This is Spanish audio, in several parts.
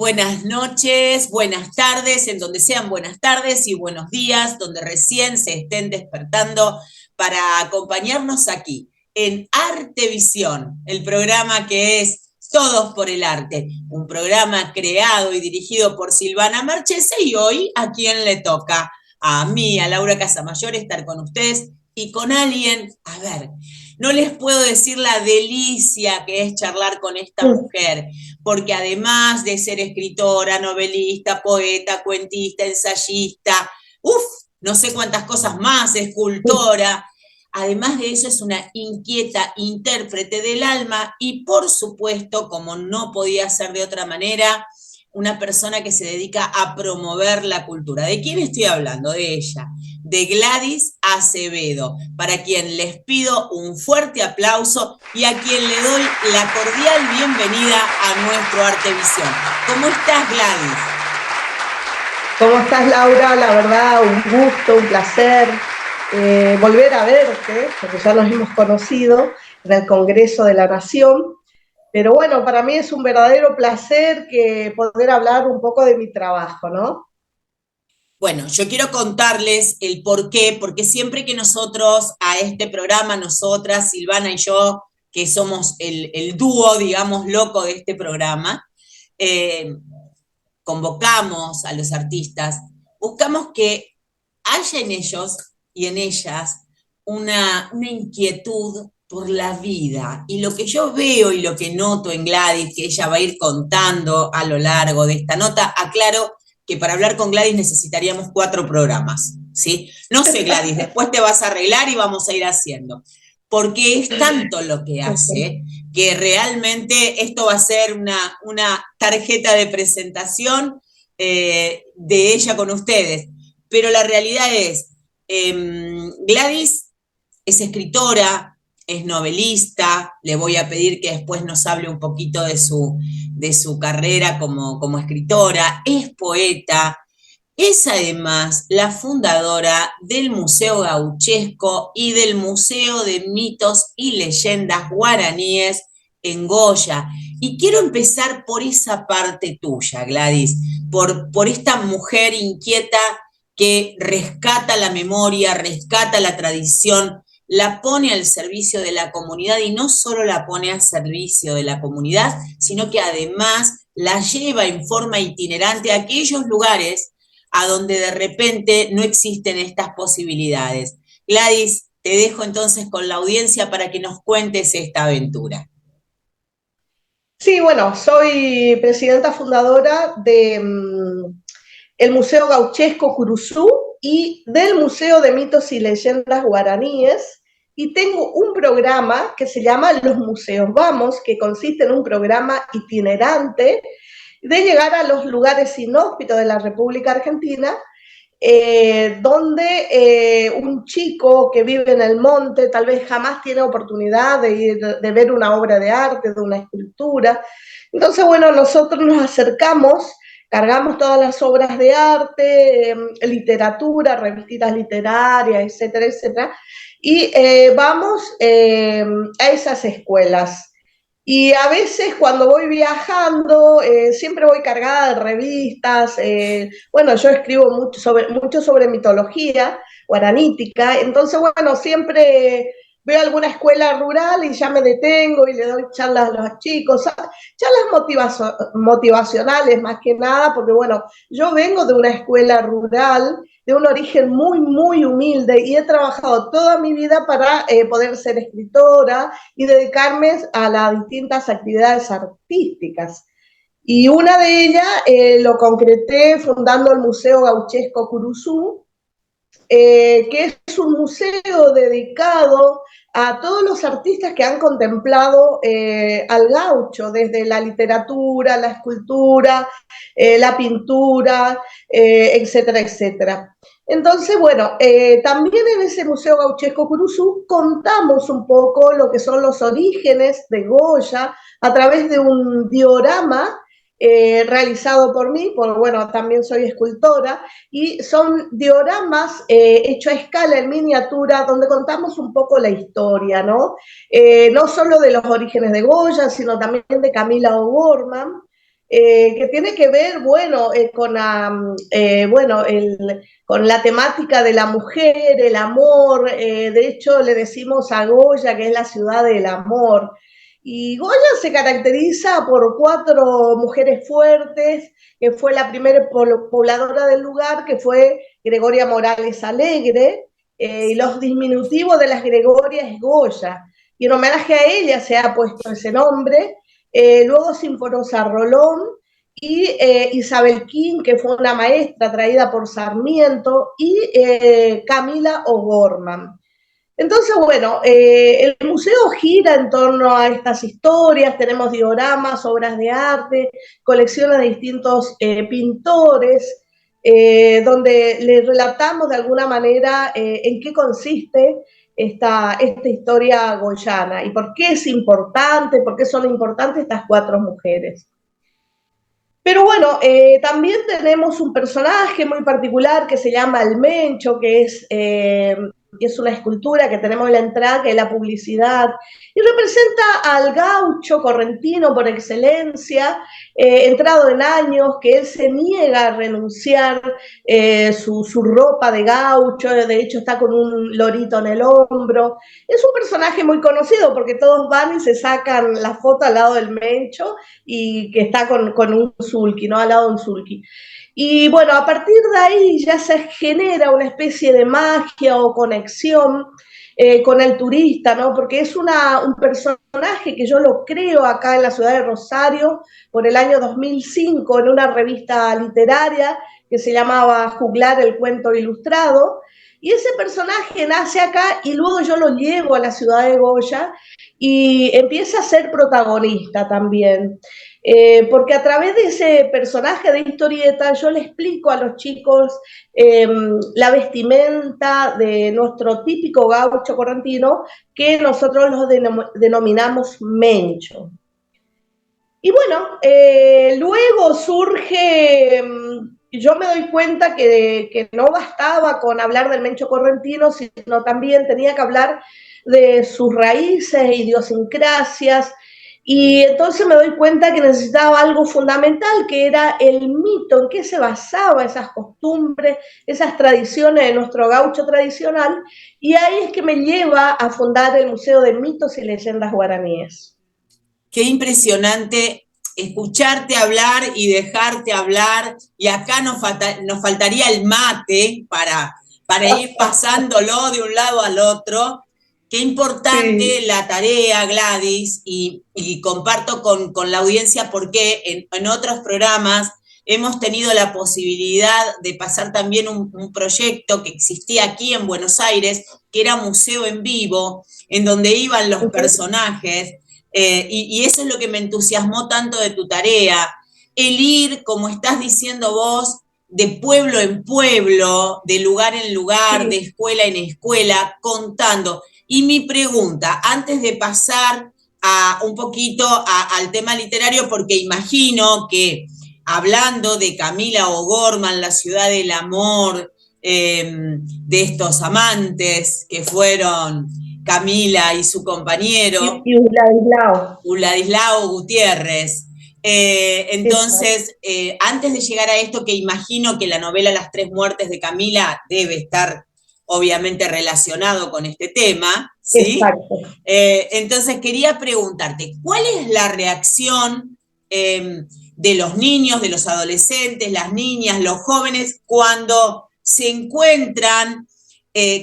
Buenas noches, buenas tardes, en donde sean buenas tardes y buenos días, donde recién se estén despertando para acompañarnos aquí en Artevisión, el programa que es Todos por el Arte, un programa creado y dirigido por Silvana Marchese y hoy a quien le toca, a mí, a Laura Casamayor, estar con ustedes y con alguien, a ver, no les puedo decir la delicia que es charlar con esta mujer, porque además de ser escritora, novelista, poeta, cuentista, ensayista, no sé cuántas cosas más, escultora, además de eso es una inquieta intérprete del alma y por supuesto, como no podía ser de otra manera, una persona que se dedica a promover la cultura. ¿De quién estoy hablando? De ella, de Gladys Acevedo, para quien les pido un fuerte aplauso y a quien le doy la cordial bienvenida a nuestro Artevisión. ¿Cómo estás, Gladys? ¿Cómo estás, Laura? La verdad, un gusto, un placer volver a verte, porque ya nos hemos conocido en el Congreso de la Nación. Pero bueno, para mí es un verdadero placer poder hablar un poco de mi trabajo, ¿no? Bueno, yo quiero contarles el por qué, porque siempre que nosotros a este programa, nosotras, Silvana y yo, que somos el dúo, digamos, loco de este programa, eh, convocamos a los artistas, buscamos que haya en ellos y en ellas una inquietud por la vida. Y lo que yo veo y lo que noto en Gladys, que ella va a ir contando a lo largo de esta nota, aclaro que para hablar con Gladys necesitaríamos 4 programas, ¿sí? No sé, Gladys, después te vas a arreglar y vamos a ir haciendo. Porque es tanto lo que hace que realmente esto va a ser una tarjeta de presentación de ella con ustedes. Pero la realidad es, Gladys es escritora, es novelista, le voy a pedir que después nos hable un poquito de su carrera como escritora, es poeta, es además la fundadora del Museo Gauchesco y del Museo de Mitos y Leyendas Guaraníes en Goya. Y quiero empezar por esa parte tuya, Gladys, por esta mujer inquieta que rescata la memoria, rescata la tradición, la pone al servicio de la comunidad y no solo la pone al servicio de la comunidad, sino que además la lleva en forma itinerante a aquellos lugares a donde de repente no existen estas posibilidades. Gladys, te dejo entonces con la audiencia para que nos cuentes esta aventura. Sí, bueno, soy presidenta fundadora de el Museo Gauchesco Curuzú y del Museo de Mitos y Leyendas Guaraníes, y tengo un programa que se llama Los Museos Vamos, que consiste en un programa itinerante de llegar a los lugares inhóspitos de la República Argentina, donde un chico que vive en el monte tal vez jamás tiene oportunidad de ver una obra de arte, de una escultura. Entonces, bueno, nosotros nos acercamos, cargamos todas las obras de arte, literatura, revistas literarias, etcétera, etcétera, y vamos a esas escuelas. Y a veces cuando voy viajando, siempre voy cargada de revistas. Bueno, yo escribo mucho sobre mitología guaranítica, entonces, bueno, siempre veo alguna escuela rural y ya me detengo y le doy charlas a los chicos, charlas motivacionales más que nada, porque bueno, yo vengo de una escuela rural, de un origen muy, muy humilde y he trabajado toda mi vida para poder ser escritora y dedicarme a las distintas actividades artísticas. Y una de ellas lo concreté fundando el Museo Gauchesco Curuzú, que es un museo dedicado a todos los artistas que han contemplado al gaucho, desde la literatura, la escultura, la pintura, etcétera, etcétera. Entonces, bueno, también en ese Museo Gauchesco Curuzú contamos un poco lo que son los orígenes de Goya a través de un diorama realizado por mí, bueno, también soy escultora, y son dioramas hechos a escala en miniatura donde contamos un poco la historia, ¿no? No solo de los orígenes de Goya, sino también de Camila O'Gorman, que tiene que ver, bueno, bueno, con la temática de la mujer, el amor. De hecho, le decimos a Goya que es la ciudad del amor. Y Goya se caracteriza por 4 mujeres fuertes, que fue la primera pobladora del lugar, que fue Gregoria Morales Alegre, y los diminutivos de las Gregorias es Goya. Y en homenaje a ella se ha puesto ese nombre. Luego Sinforosa Rolón y Isabel King, que fue una maestra traída por Sarmiento, y Camila O'Gorman. Entonces, bueno, el museo gira en torno a estas historias, tenemos dioramas, obras de arte, colecciones de distintos pintores, donde les relatamos de alguna manera en qué consiste esta historia goyana y por qué es importante, por qué son importantes estas 4 mujeres. Pero bueno, también tenemos un personaje muy particular que se llama el Mencho, que es una escultura que tenemos en la entrada, que es la publicidad, y representa al gaucho correntino por excelencia, entrado en años, que él se niega a renunciar su ropa de gaucho, de hecho está con un lorito en el hombro. Es un personaje muy conocido porque todos van y se sacan la foto al lado del Mencho y que está con un sulky, ¿no? Al lado de un sulky. Y bueno, a partir de ahí ya se genera una especie de magia o conexión con el turista, ¿no? Porque es un personaje que yo lo creo acá en la ciudad de Rosario por el año 2005 en una revista literaria que se llamaba Juglar el Cuento Ilustrado. Y ese personaje nace acá y luego yo lo llevo a la ciudad de Goya y empieza a ser protagonista también. Porque a través de ese personaje de historieta yo le explico a los chicos la vestimenta de nuestro típico gaucho correntino que nosotros los denominamos mencho. Y bueno, luego surge, yo me doy cuenta que no bastaba con hablar del mencho correntino, sino también tenía que hablar de sus raíces, idiosincrasias, y entonces me doy cuenta que necesitaba algo fundamental, que era el mito, en qué se basaba esas costumbres, esas tradiciones de nuestro gaucho tradicional, y ahí es que me lleva a fundar el Museo de Mitos y Leyendas Guaraníes. Qué impresionante escucharte hablar y dejarte hablar, y acá nos faltaría el mate para ir pasándolo de un lado al otro. Qué importante Sí. la tarea, Gladys, y comparto con la audiencia porque en otros programas hemos tenido la posibilidad de pasar también un proyecto que existía aquí en Buenos Aires, que era Museo en Vivo, en donde iban los personajes, y eso es lo que me entusiasmó tanto de tu tarea, el ir, como estás diciendo vos, de pueblo en pueblo, de lugar en lugar, de escuela en escuela, contando. Y mi pregunta, antes de pasar un poquito al tema literario, porque imagino que hablando de Camila O'Gorman, la ciudad del amor, de estos amantes que fueron Camila y su compañero, Y Uladislao Gutiérrez. Entonces, antes de llegar a esto, que imagino que la novela Las Tres Muertes de Camila debe estar obviamente relacionado con este tema, ¿sí? Exacto. Entonces, quería preguntarte, ¿cuál es la reacción de los niños, de los adolescentes, las niñas, los jóvenes, cuando se encuentran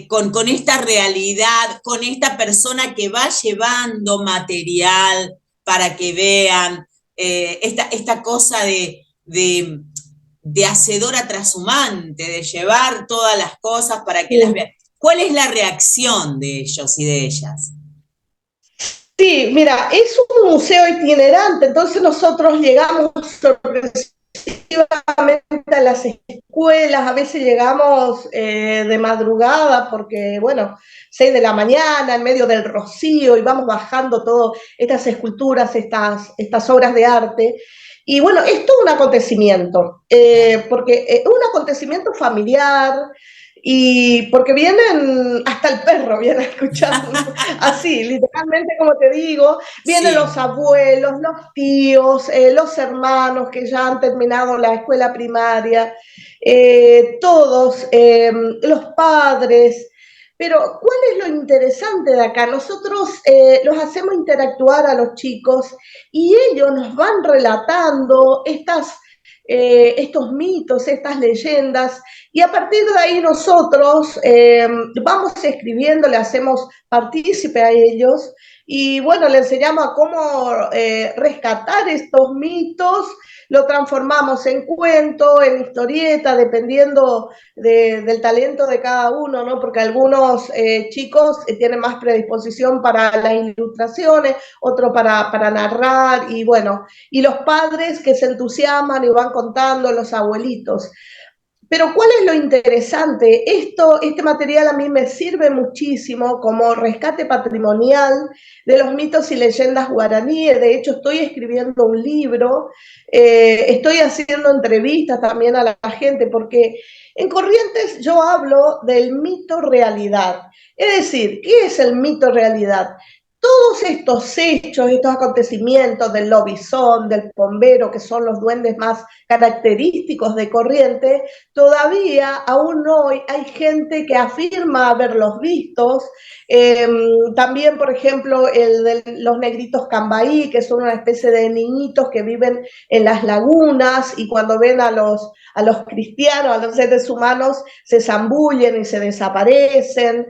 con esta realidad, con esta persona que va llevando material para que vean esta cosa de hacedora trashumante, de llevar todas las cosas para que las vean? ¿Cuál es la reacción de ellos y de ellas? Sí, mira, es un museo itinerante, entonces nosotros llegamos sorpresivamente a las escuelas, a veces llegamos de madrugada porque, bueno, 6 de la mañana, en medio del rocío, y vamos bajando todas estas esculturas, estas obras de arte. Y bueno, es todo un acontecimiento, porque es un acontecimiento familiar, y porque vienen, hasta el perro viene a escuchar, así, literalmente como te digo, vienen los Sí. abuelos, los tíos, los hermanos que ya han terminado la escuela primaria, todos, los padres. Pero, ¿cuál es lo interesante de acá? Nosotros los hacemos interactuar a los chicos y ellos nos van relatando estos mitos, estas leyendas, y a partir de ahí nosotros vamos escribiendo, le hacemos partícipe a ellos, y bueno, le enseñamos a cómo rescatar estos mitos, lo transformamos en cuento, en historieta, dependiendo del talento de cada uno, ¿no? Porque algunos chicos tienen más predisposición para las ilustraciones, otros para narrar, y bueno, y los padres que se entusiasman y van contando, los abuelitos. Pero ¿cuál es lo interesante? Este material a mí me sirve muchísimo como rescate patrimonial de los mitos y leyendas guaraníes. De hecho, estoy escribiendo un libro, estoy haciendo entrevistas también a la gente, porque en Corrientes yo hablo del mito realidad. Es decir, ¿qué es el mito realidad? Todos estos hechos, estos acontecimientos del lobizón, del pombero, que son los duendes más característicos de Corrientes, todavía, aún hoy, hay gente que afirma haberlos vistos. También, por ejemplo, el de los negritos cambaí, que son una especie de niñitos que viven en las lagunas y cuando ven a los cristianos, a los seres humanos, se zambullen y se desaparecen.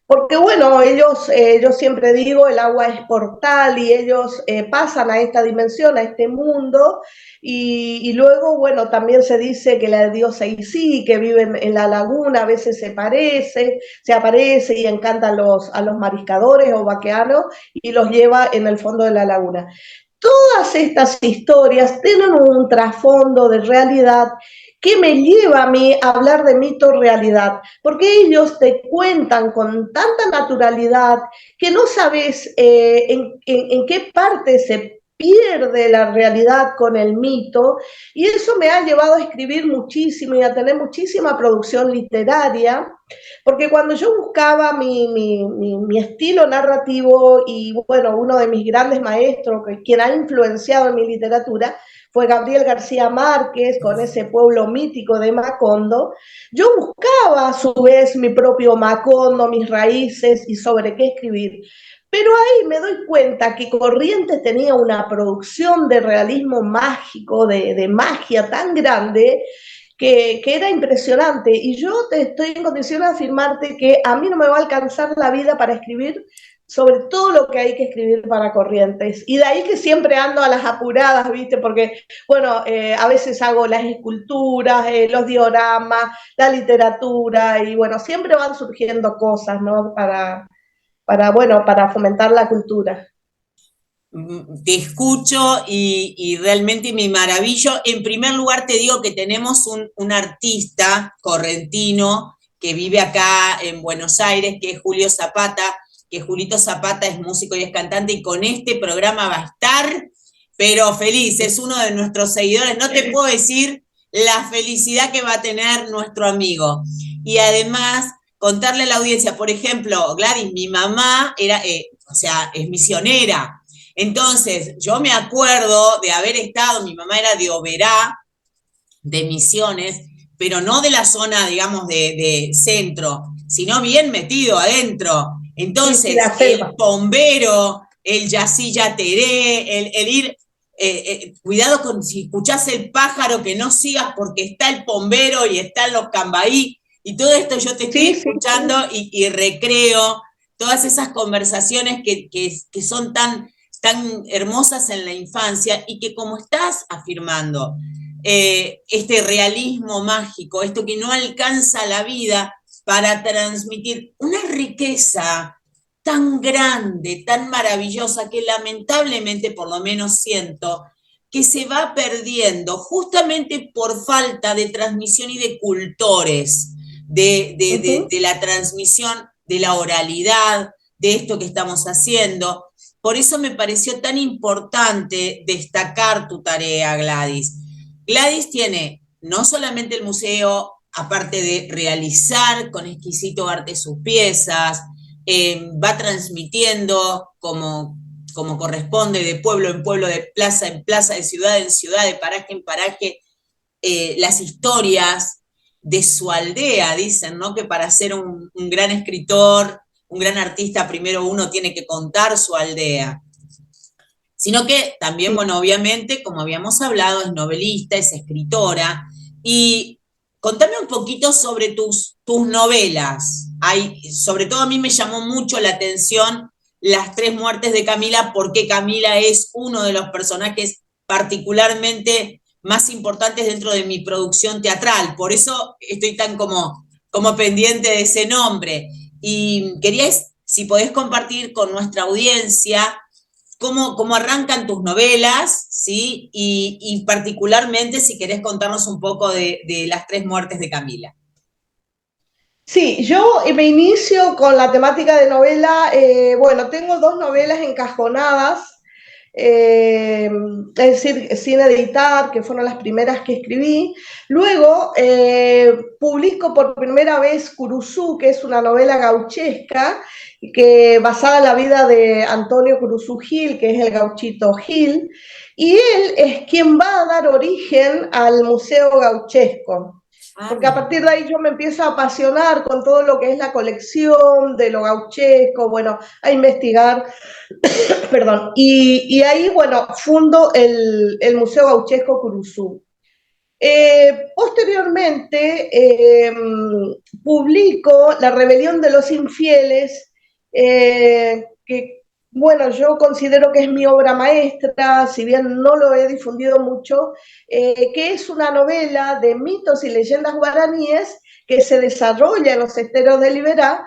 Porque bueno, ellos, yo siempre digo, el agua es portal y ellos pasan a esta dimensión, a este mundo, y luego, bueno, también se dice que la diosa Isí, que vive en la laguna, a veces se aparece y encanta a los mariscadores o vaqueanos y los lleva en el fondo de la laguna. Todas estas historias tienen un trasfondo de realidad que me lleva a mí a hablar de mito realidad, porque ellos te cuentan con tanta naturalidad que no sabes en qué parte se pierde la realidad con el mito, y eso me ha llevado a escribir muchísimo y a tener muchísima producción literaria, porque cuando yo buscaba mi estilo narrativo, y bueno, uno de mis grandes maestros, quien ha influenciado en mi literatura, fue Gabriel García Márquez, con ese pueblo mítico de Macondo. Yo buscaba a su vez mi propio Macondo, mis raíces y sobre qué escribir. Pero ahí me doy cuenta que Corrientes tenía una producción de realismo mágico, de magia tan grande, que era impresionante. Y yo te estoy en condiciones de afirmarte que a mí no me va a alcanzar la vida para escribir sobre todo lo que hay que escribir para Corrientes. Y de ahí que siempre ando a las apuradas, ¿viste? Porque, bueno, a veces hago las esculturas, los dioramas, la literatura, y bueno, siempre van surgiendo cosas, ¿no? Bueno, para fomentar la cultura. Te escucho y realmente me maravillo. En primer lugar, te digo que tenemos un artista correntino que vive acá en Buenos Aires, que es Julio Zapata, que Julito Zapata es músico y es cantante, y con este programa va a estar, pero feliz, es uno de nuestros seguidores. No te puedo decir la felicidad que va a tener nuestro amigo. Y además, contarle a la audiencia, por ejemplo, Gladys, mi mamá era, o sea, es misionera. Entonces, yo me acuerdo de haber estado, mi mamá era de Oberá, de Misiones, pero no de la zona, digamos, de centro, sino bien metido adentro. Sí, sí, Entonces, la el selva. pombero, el yacilla teré, el ir, cuidado con si escuchás el pájaro, que no sigas porque está el pombero y están los cambaí, y todo esto yo te estoy Sí, sí, escuchando sí. y recreo todas esas conversaciones que son tan hermosas en la infancia y que como estás afirmando, este realismo mágico, esto que no alcanza la vida para transmitir una riqueza tan grande, tan maravillosa, que lamentablemente, por lo menos siento, que se va perdiendo justamente por falta de transmisión y de cultores, de la transmisión de la oralidad, de esto que estamos haciendo. Por eso me pareció tan importante destacar tu tarea, Gladys. Gladys tiene no solamente el museo aparte de realizar con exquisito arte sus piezas, va transmitiendo como corresponde de pueblo en pueblo, de plaza en plaza, de ciudad en ciudad, de paraje en paraje, las historias de su aldea. Dicen, ¿no?, que para ser un gran escritor, un gran artista, primero uno tiene que contar su aldea. Sino que también, Sí. bueno, obviamente, como habíamos hablado, es novelista, es escritora. Y contame un poquito sobre tus novelas. Sobre todo a mí me llamó mucho la atención Las tres muertes de Camila, porque Camila es uno de los personajes particularmente más importantes dentro de mi producción teatral. Por eso estoy tan como pendiente de ese nombre. Y quería, si podés compartir con nuestra audiencia cómo arrancan tus novelas, ¿sí? Y particularmente si querés contarnos un poco de Las tres muertes de Camila. Sí, yo me inicio con la temática de novela. Bueno, tengo dos novelas encajonadas, es decir, sin editar, que fueron las primeras que escribí. Luego publico por primera vez Curuzú, que es una novela gauchesca, que basada en la vida de Antonio Curuzú Gil, que es el gauchito Gil, y él es quien va a dar origen al Museo Gauchesco, Ah, porque a bien. partir de ahí yo me empiezo a apasionar con todo lo que es la colección de lo gauchesco, bueno, a investigar, perdón, y ahí, bueno, fundo el Museo Gauchesco Curuzú. Posteriormente, publico La rebelión de los infieles, que, bueno, yo considero que es mi obra maestra, si bien no lo he difundido mucho, que es una novela de mitos y leyendas guaraníes que se desarrolla en los esteros de Liberá.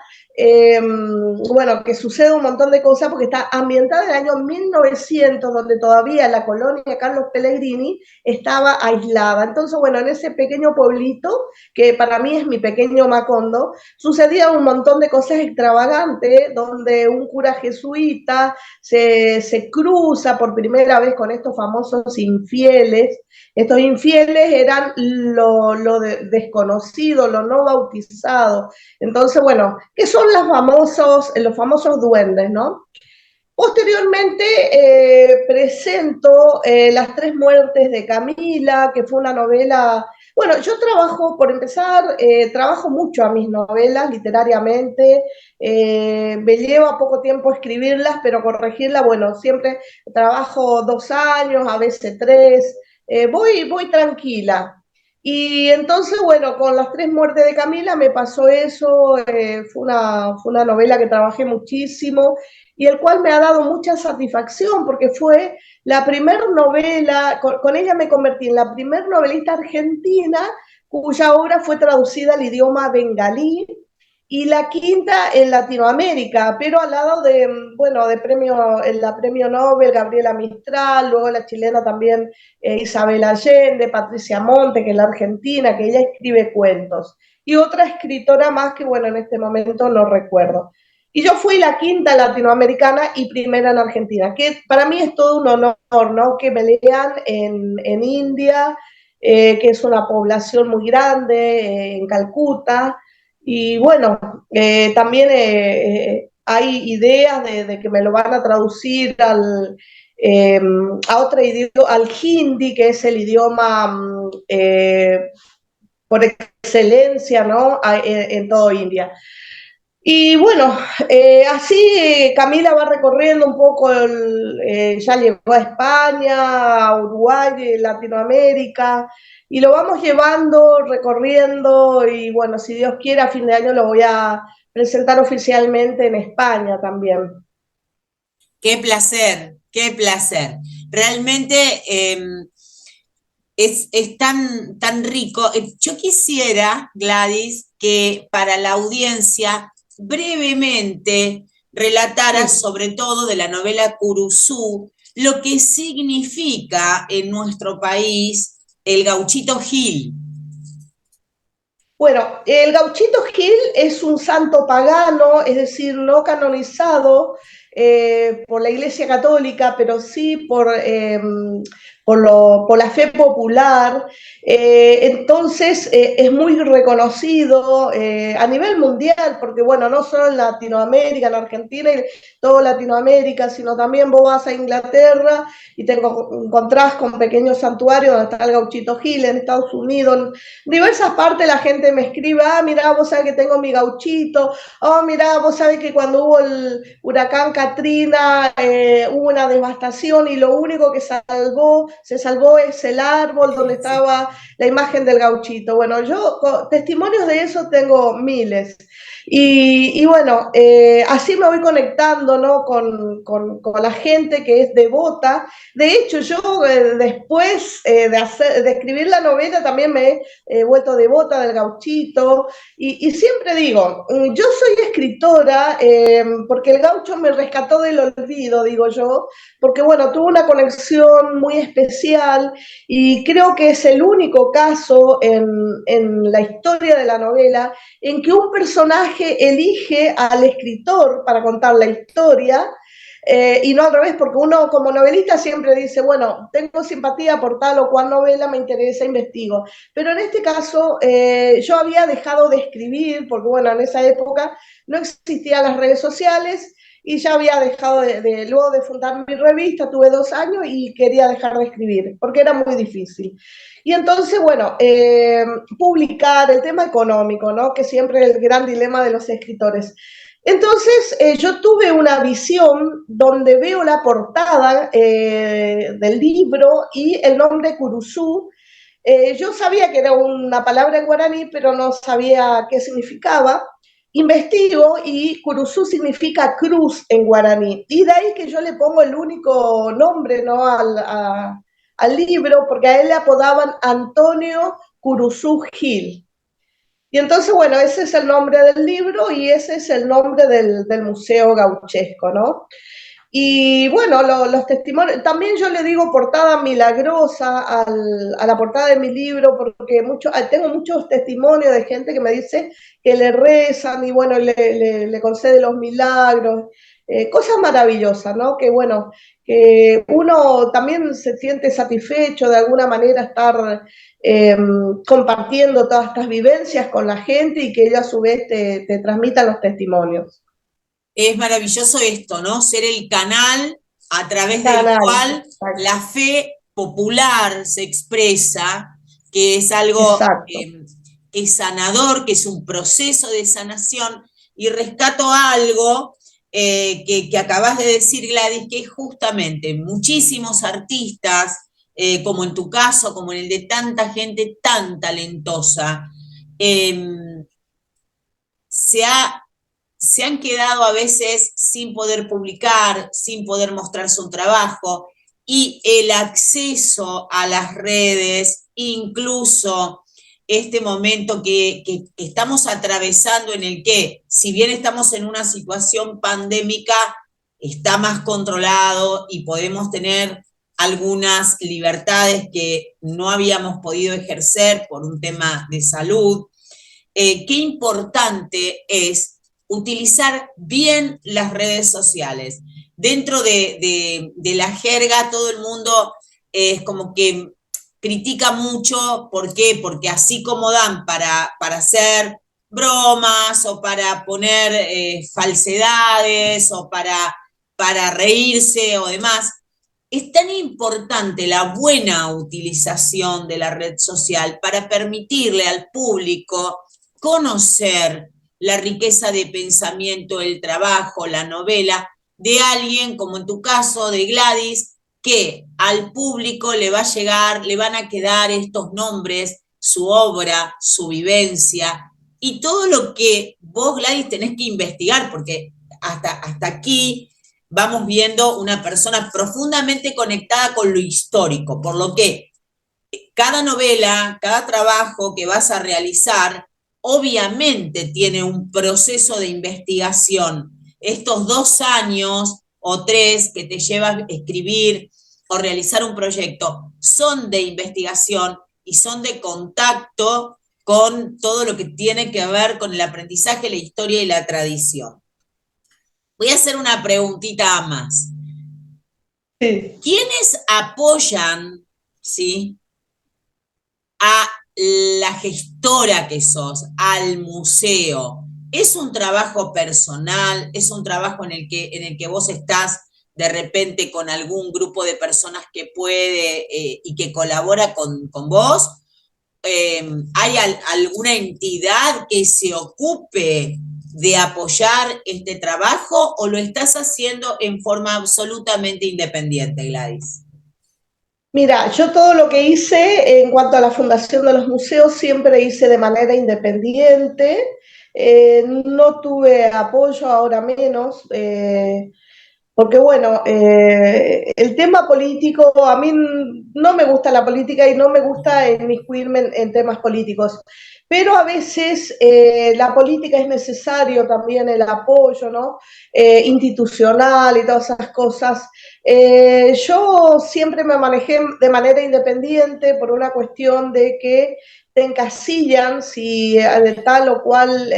Bueno, que sucede un montón de cosas porque está ambientada en el año 1900, donde todavía la colonia Carlos Pellegrini estaba aislada. Entonces, bueno, en ese pequeño pueblito, que para mí es mi pequeño Macondo, sucedía un montón de cosas extravagantes, donde un cura jesuita se cruza por primera vez con estos famosos infieles. Estos infieles eran lo desconocido, lo no bautizado. Entonces, bueno, ¿qué son los famosos duendes, no? Posteriormente presento Las tres muertes de Camila, que fue una novela. Bueno, yo trabajo, por empezar, trabajo mucho a mis novelas literariamente, me lleva poco tiempo escribirlas, pero corregirlas, bueno, siempre trabajo 2 años, a veces 3, voy tranquila. Y entonces, bueno, con Las tres muertes de Camila me pasó eso, fue una novela que trabajé muchísimo y el cual me ha dado mucha satisfacción porque fue la primera novela, con ella me convertí en la primer novelista argentina cuya obra fue traducida al idioma bengalí y la quinta en Latinoamérica, pero al lado de, bueno, de premio, en la premio Nobel, Gabriela Mistral, luego la chilena también Isabel Allende, Patricia Monte, que es la argentina, que ella escribe cuentos, y otra escritora más que, bueno, en este momento no recuerdo. Y yo fui la quinta latinoamericana y primera en Argentina, que para mí es todo un honor, ¿no? Que me lean en India, que es una población muy grande, en Calcuta, y bueno, también hay ideas de que me lo van a traducir eh, a otro idioma, al hindi, que es el idioma por excelencia, ¿no? En todo India. Y bueno, así Camila va recorriendo un poco, ya llegó a España, a Uruguay, Latinoamérica, y lo vamos llevando, recorriendo, y bueno, si Dios quiere, a fin de año lo voy a presentar oficialmente en España también. Qué placer, qué placer. Realmente es tan rico. Yo quisiera, Gladys, que para la audiencia brevemente relataras Sí. sobre todo de la novela Curuzú, lo que significa en nuestro país el gauchito Gil. Bueno, el Gauchito Gil es un santo pagano, es decir, no canonizado por la Iglesia Católica, pero sí por la fe popular. Entonces es muy reconocido a nivel mundial, porque bueno, no solo en Latinoamérica, en Argentina y toda Latinoamérica, sino también vos vas a Inglaterra y te encontrás con pequeños santuarios donde está el Gauchito Gil, en Estados Unidos, en diversas partes la gente me escribe, ah, mirá, vos sabés que tengo mi gauchito, oh, mirá, vos sabés que cuando hubo el huracán Katrina hubo una devastación y lo único que se salvó es el árbol donde Sí. estaba la imagen del gauchito. Bueno, yo testimonios de eso tengo miles. Y bueno, así me voy conectando, ¿no? Con la gente que es devota. De hecho, yo después de escribir la novela también me he vuelto devota del gauchito. Y siempre digo, yo soy escritora porque el gaucho me rescató del olvido, digo yo, porque bueno, tuvo una conexión muy especial y creo que es el único caso en la historia de la novela en que un personaje elige al escritor para contar la historia y no al revés, porque uno como novelista siempre dice, bueno, tengo simpatía por tal o cual novela, me interesa, investigo. Pero en este caso yo había dejado de escribir, porque bueno, en esa época no existían las redes sociales y ya había dejado luego de fundar mi revista, tuve 2 años y quería dejar de escribir, porque era muy difícil. Y entonces, bueno, publicar el tema económico, ¿no? Que siempre es el gran dilema de los escritores. Entonces, yo tuve una visión donde veo la portada del libro y el nombre Curuzú. Yo sabía que era una palabra en guaraní, pero no sabía qué significaba. Investigo y Curuzú significa cruz en guaraní. Y de ahí que yo le pongo el único nombre, ¿no? Al libro, porque a él le apodaban Antonio Curuzú Gil. Y entonces, bueno, ese es el nombre del libro y ese es el nombre del Museo Gauchesco, ¿no? Y bueno, los testimonios, también yo le digo portada milagrosa a la portada de mi libro, porque tengo muchos testimonios de gente que me dice que le rezan y bueno, le concede los milagros, cosas maravillosas, ¿no? Que bueno, que uno también se siente satisfecho de alguna manera estar eh, compartiendo todas estas vivencias con la gente y que ellos a su vez te transmitan los testimonios. Es maravilloso esto, ¿no? Ser el canal a través del Canal, cual exacto. la fe popular se expresa, que es algo Exacto. que es sanador, que es un proceso de sanación, y rescato algo que acabas de decir, Gladys, que es justamente muchísimos artistas, como en tu caso, como en el de tanta gente tan talentosa, eh, se ha se han quedado a veces sin poder publicar, sin poder mostrar su trabajo y el acceso a las redes, incluso este momento que estamos atravesando en el que, si bien estamos en una situación pandémica, está más controlado y podemos tener algunas libertades que no habíamos podido ejercer por un tema de salud. Qué importante es utilizar bien las redes sociales. Dentro de la jerga, todo el mundo es como que critica mucho. ¿Por qué? Porque así como dan para hacer bromas o para poner falsedades o para reírse o demás, es tan importante la buena utilización de la red social para permitirle al público conocer la riqueza de pensamiento, el trabajo, la novela de alguien, como en tu caso de Gladys, que al público le va a llegar, le van a quedar estos nombres, su obra, su vivencia y todo lo que vos, Gladys, tenés que investigar, porque hasta aquí vamos viendo una persona profundamente conectada con lo histórico, por lo que cada novela, cada trabajo que vas a realizar, obviamente tiene un proceso de investigación. Estos 2 años o 3 que te llevas a escribir o realizar un proyecto son de investigación y son de contacto con todo lo que tiene que ver con el aprendizaje, la historia y la tradición. Voy a hacer una preguntita más. Sí. ¿Quiénes apoyan ¿sí? A la gestora que sos, al museo. ¿Es un trabajo personal? ¿Es un trabajo en el que vos estás de repente con algún grupo de personas que puede y que colabora con vos? ¿Hay alguna entidad que se ocupe de apoyar este trabajo o lo estás haciendo en forma absolutamente independiente, Gladys? Mira, yo todo lo que hice en cuanto a la fundación de los museos siempre hice de manera independiente. No tuve apoyo, ahora menos. Porque bueno, el tema político, a mí no me gusta la política y no me gusta inmiscuirme en temas políticos, pero a veces la política es necesario también el apoyo, ¿no? Institucional y todas esas cosas. Yo siempre me manejé de manera independiente por una cuestión de que te encasillan si de tal o cual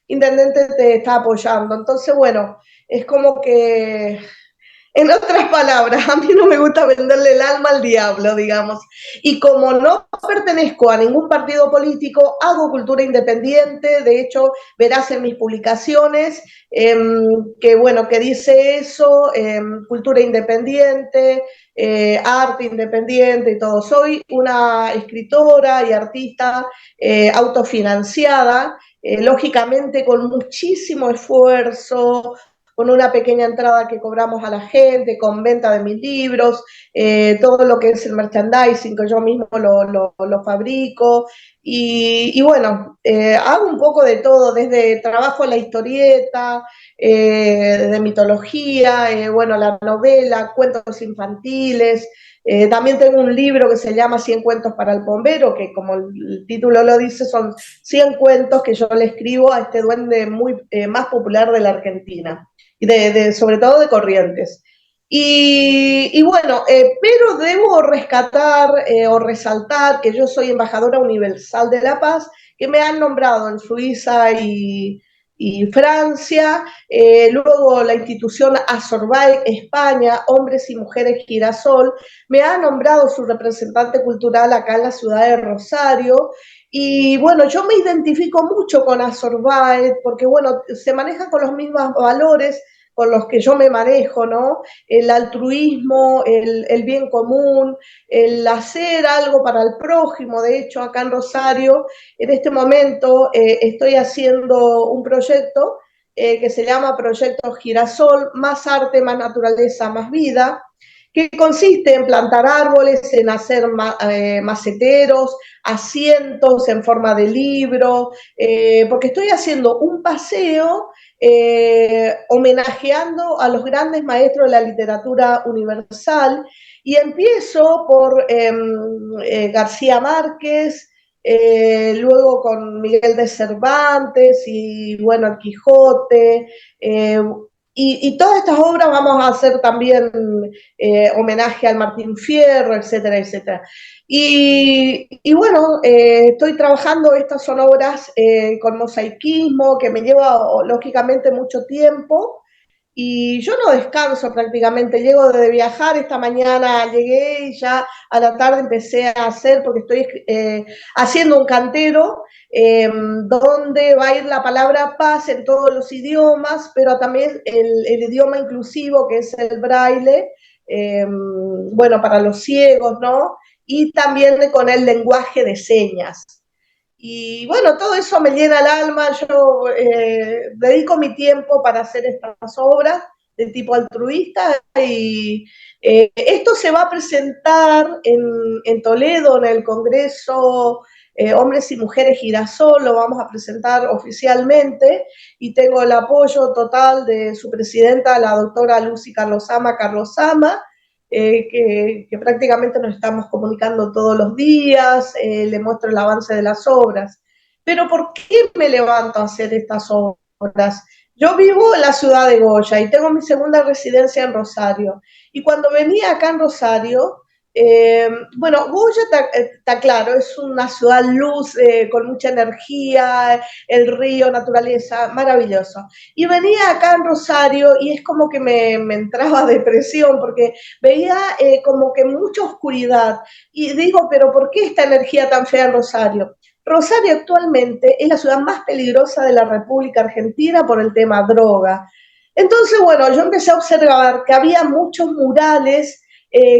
intendente te está apoyando. Entonces, bueno, es como que, en otras palabras, a mí no me gusta venderle el alma al diablo, digamos. Y como no pertenezco a ningún partido político, hago cultura independiente. De hecho, verás en mis publicaciones que, bueno, que dice eso, cultura independiente, arte independiente y todo. Soy una escritora y artista autofinanciada, lógicamente con muchísimo esfuerzo, con una pequeña entrada que cobramos a la gente, con venta de mis libros, todo lo que es el merchandising, que yo mismo lo fabrico. Y bueno, hago un poco de todo, desde trabajo en la historieta, de mitología, bueno, la novela, cuentos infantiles. También tengo un libro que se llama 100 cuentos para el bombero, que como el título lo dice, son 100 cuentos que yo le escribo a este duende muy más popular de la Argentina sobre todo de Corrientes. Y bueno, pero debo rescatar o resaltar que yo soy embajadora universal de la paz, que me han nombrado en Suiza y Francia, luego la institución Azorbay España, Hombres y Mujeres Girasol, me ha nombrado su representante cultural acá en la ciudad de Rosario. Y bueno, yo me identifico mucho con Azorbay porque bueno, se maneja con los mismos valores con los que yo me manejo, ¿no? El altruismo, el bien común, el hacer algo para el prójimo. De hecho, acá en Rosario, en este momento estoy haciendo un proyecto que se llama Proyecto Girasol, más arte, más naturaleza, más vida, que consiste en plantar árboles, en hacer maceteros, asientos en forma de libro, porque estoy haciendo un paseo homenajeando a los grandes maestros de la literatura universal y empiezo por García Márquez, luego con Miguel de Cervantes y bueno, el Quijote, y todas estas obras vamos a hacer también homenaje al Martín Fierro, etcétera, etcétera. Y bueno, estoy trabajando, estas son obras con mosaicismo, que me lleva lógicamente mucho tiempo, y yo no descanso prácticamente, llego de viajar, esta mañana llegué y ya a la tarde empecé a hacer, porque estoy haciendo un cantero donde va a ir la palabra paz en todos los idiomas, pero también el idioma inclusivo que es el braille, bueno, para los ciegos, ¿no? Y también con el lenguaje de señas. Y bueno, todo eso me llena el alma, yo dedico mi tiempo para hacer estas obras de tipo altruista y esto se va a presentar en Toledo, en el Congreso Hombres y Mujeres Girasol, lo vamos a presentar oficialmente y tengo el apoyo total de su presidenta, la doctora Lucy Carlosama, que prácticamente nos estamos comunicando todos los días, le muestro el avance de las obras. Pero ¿por qué me levanto a hacer estas obras? Yo vivo en la ciudad de Goya y tengo mi segunda residencia en Rosario. Y cuando venía acá en Rosario, Bueno, Goya está claro, es una ciudad luz, con mucha energía, el río, naturaleza, maravilloso. Y venía acá en Rosario y es como que me entraba depresión porque veía como que mucha oscuridad. Y digo, pero ¿por qué esta energía tan fea en Rosario? Rosario actualmente es la ciudad más peligrosa de la República Argentina por el tema droga. Entonces, bueno, yo empecé a observar que había muchos murales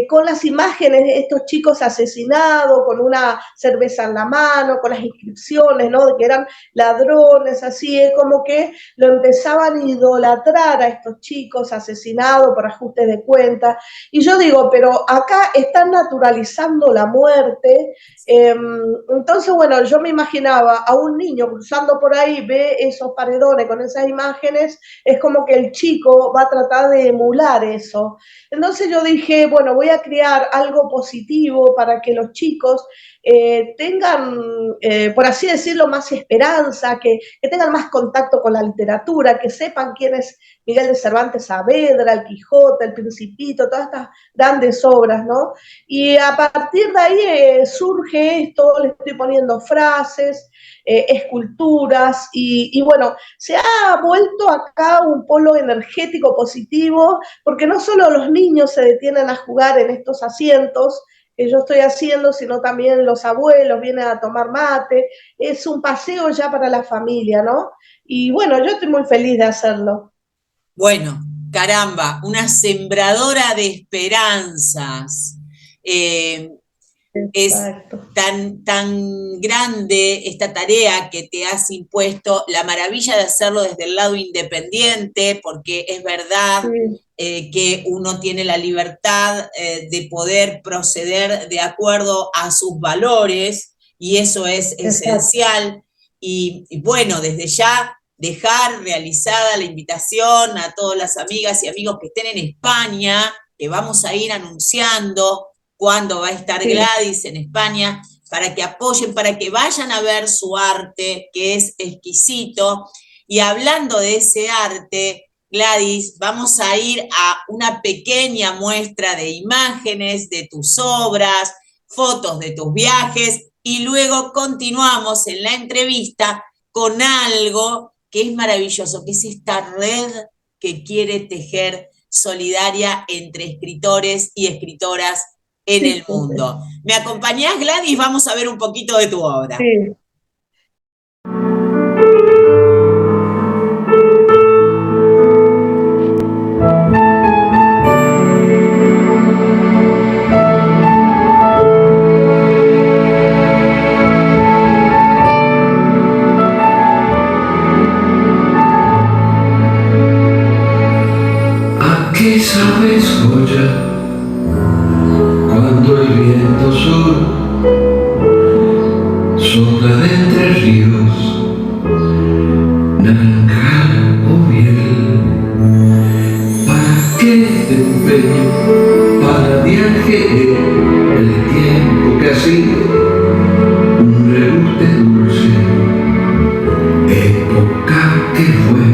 con las imágenes de estos chicos asesinados, con una cerveza en la mano, con las inscripciones, ¿no? De que eran ladrones, así, es como que lo empezaban a idolatrar a estos chicos asesinados por ajustes de cuenta. Y yo digo, pero acá están naturalizando la muerte. Entonces, bueno, yo me imaginaba a un niño cruzando por ahí, ve esos paredones con esas imágenes, es como que el chico va a tratar de emular eso. Entonces yo dije, bueno, voy a crear algo positivo para que los chicos tengan, por así decirlo, más esperanza, que tengan más contacto con la literatura, que sepan quién es Miguel de Cervantes Saavedra, el Quijote, el Principito, todas estas grandes obras, ¿no? Y a partir de ahí surge esto, le estoy poniendo frases, esculturas, y bueno, se ha vuelto acá un polo energético positivo, porque no solo los niños se detienen a jugar en estos asientos que yo estoy haciendo, sino también los abuelos vienen a tomar mate, es un paseo ya para la familia, ¿no? Y bueno, yo estoy muy feliz de hacerlo. Bueno, caramba, una sembradora de esperanzas. Eh, es Exacto. tan grande esta tarea que te has impuesto, la maravilla de hacerlo desde el lado independiente, porque es verdad Sí, que uno tiene la libertad de poder proceder de acuerdo a sus valores y eso es exacto. esencial. Y bueno, desde ya dejar realizada la invitación a todas las amigas y amigos que estén en España, que vamos a ir anunciando cuándo va a estar Sí, Gladys en España, para que apoyen, para que vayan a ver su arte, que es exquisito. Y hablando de ese arte, Gladys, vamos a ir a una pequeña muestra de imágenes de tus obras, fotos de tus viajes y luego continuamos en la entrevista con algo que es maravilloso, que es esta red que quiere tejer solidaria entre escritores y escritoras en el fíjate. mundo. ¿Me acompañás, Gladys? Vamos a ver un poquito de tu obra. Sí. ¿A qué sabes, Goya, cuando el viento sur sopla de entre ríos, naranjal o miel? ¿Para qué te empeño para viaje el tiempo que ha sido un rebuste dulce, época que fue?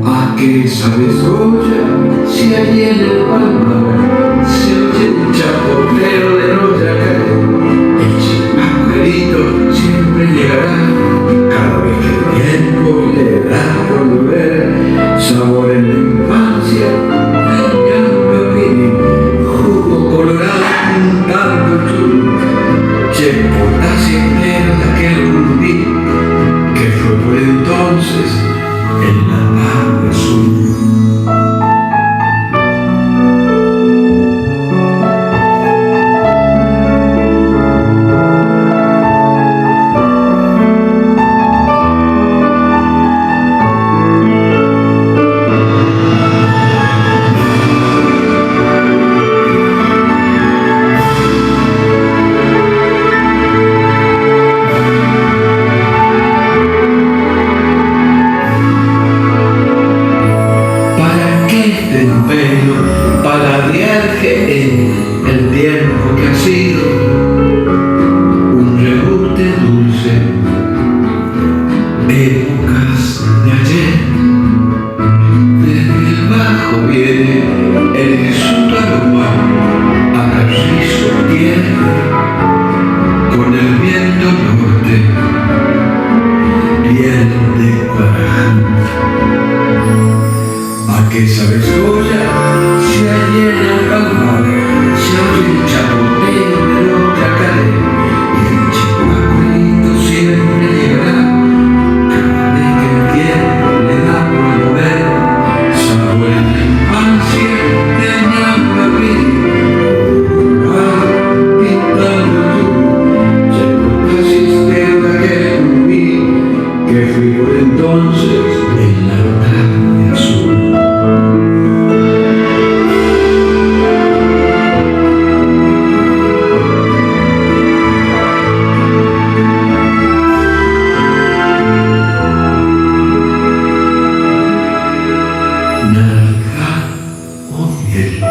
¿A qué sabes, Goya, si allí en el palmar se oye un chapoteo de Goya caer? El chipacuelito siempre llegará cada vez que el tiempo le da por volver. Sabor en la infancia, venga, me opine, jugo colorado, un tanto chulo. porque sabes Goya, si allí en el palmar se oye un chapoteo de otra calle y el chihuahuito siempre llegará cada vez que el tiempo le da por volver. Salvo en la infancia de añada pintando tú, ya no naciste de aquel rubí que fui por entonces en la tarde azul. Navidad o miel.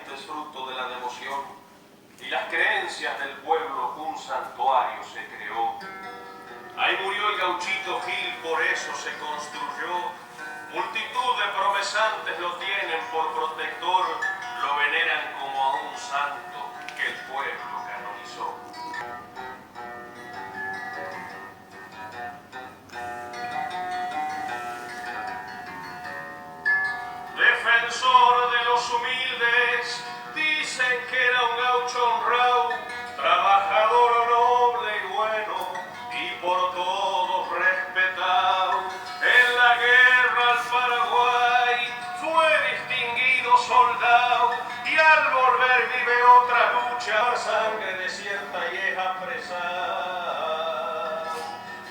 Es fruto de la devoción y las creencias del pueblo, un santuario se creó. Ahí murió el gauchito Gil, por eso se construyó. Multitud de promesantes lo tienen por protector, lo veneran como a un santo que el pueblo canonizó. Defensor de los humildes, dicen que era un gaucho honrado, trabajador noble y bueno, y por todos respetado. En la guerra al Paraguay fue distinguido soldado, y al volver vive otra lucha, sangre desierta y es apresado.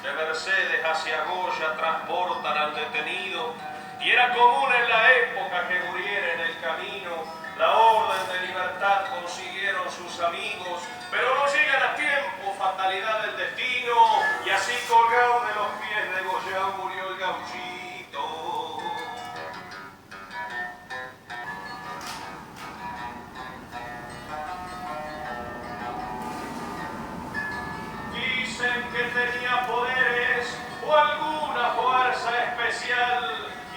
De Mercedes hacia Goya transportan al detenido, y era común en la época que muriera en el camino. La orden de libertad consiguieron sus amigos, pero no llegan a tiempo, fatalidad del destino, y así colgado de los pies de Goya murió el gauchito. Dicen que tenía poderes o alguna fuerza especial,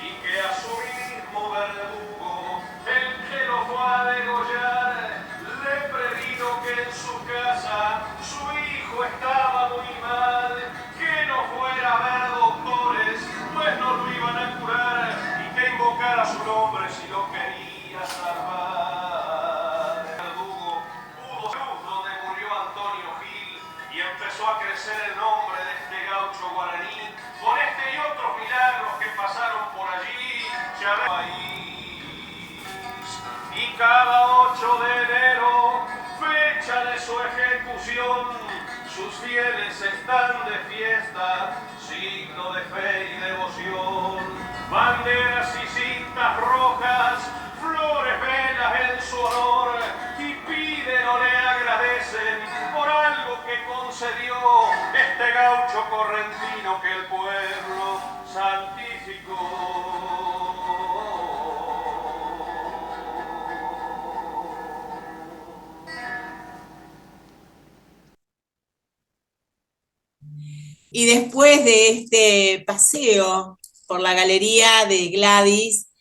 y que a su mismo verdugo, el que lo fue a degollar, le previno que en su casa su hijo estaba muy mal, que no fuera a ver doctores, pues no lo iban a curar, y que invocara su nombre si lo quería salvar. El verdugo pudo ser donde murió Antonio Gil, y empezó a crecer el nombre de este gaucho guaraní, con este y otros milagros que pasaron por allí, ya ves país. Y cada 8 de enero, fecha de su ejecución, sus fieles están de fiesta, signo de fe y devoción. Banderas y cintas rojas, flores, velas en su honor, y piden o le agradecen por algo que concedió este gaucho correntino que el pueblo santificó. Y después de este paseo por la galería de Gladys,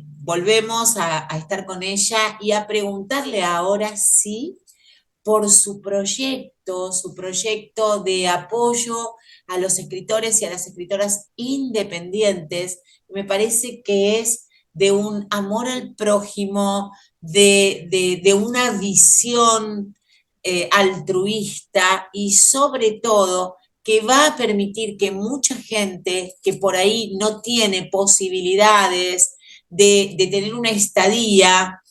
volvemos a estar con ella y a preguntarle ahora sí por su proyecto de apoyo a los escritores y a las escritoras independientes. Me parece que es de un amor al prójimo, de una visión altruista y sobre todo que va a permitir que mucha gente que por ahí no tiene posibilidades de tener una estadía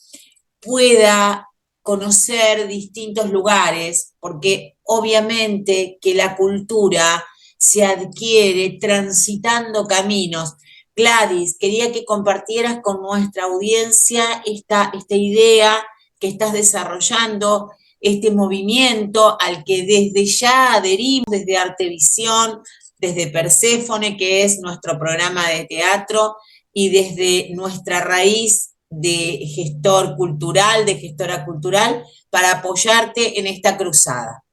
pueda conocer distintos lugares, porque obviamente que la cultura se adquiere transitando caminos. Gladys, quería que compartieras con nuestra audiencia esta idea que estás desarrollando, este movimiento al que desde ya adherimos, desde Artevisión, desde Perséfone, que es nuestro programa de teatro, y desde nuestra raíz de gestor cultural, de gestora cultural, para apoyarte en esta cruzada.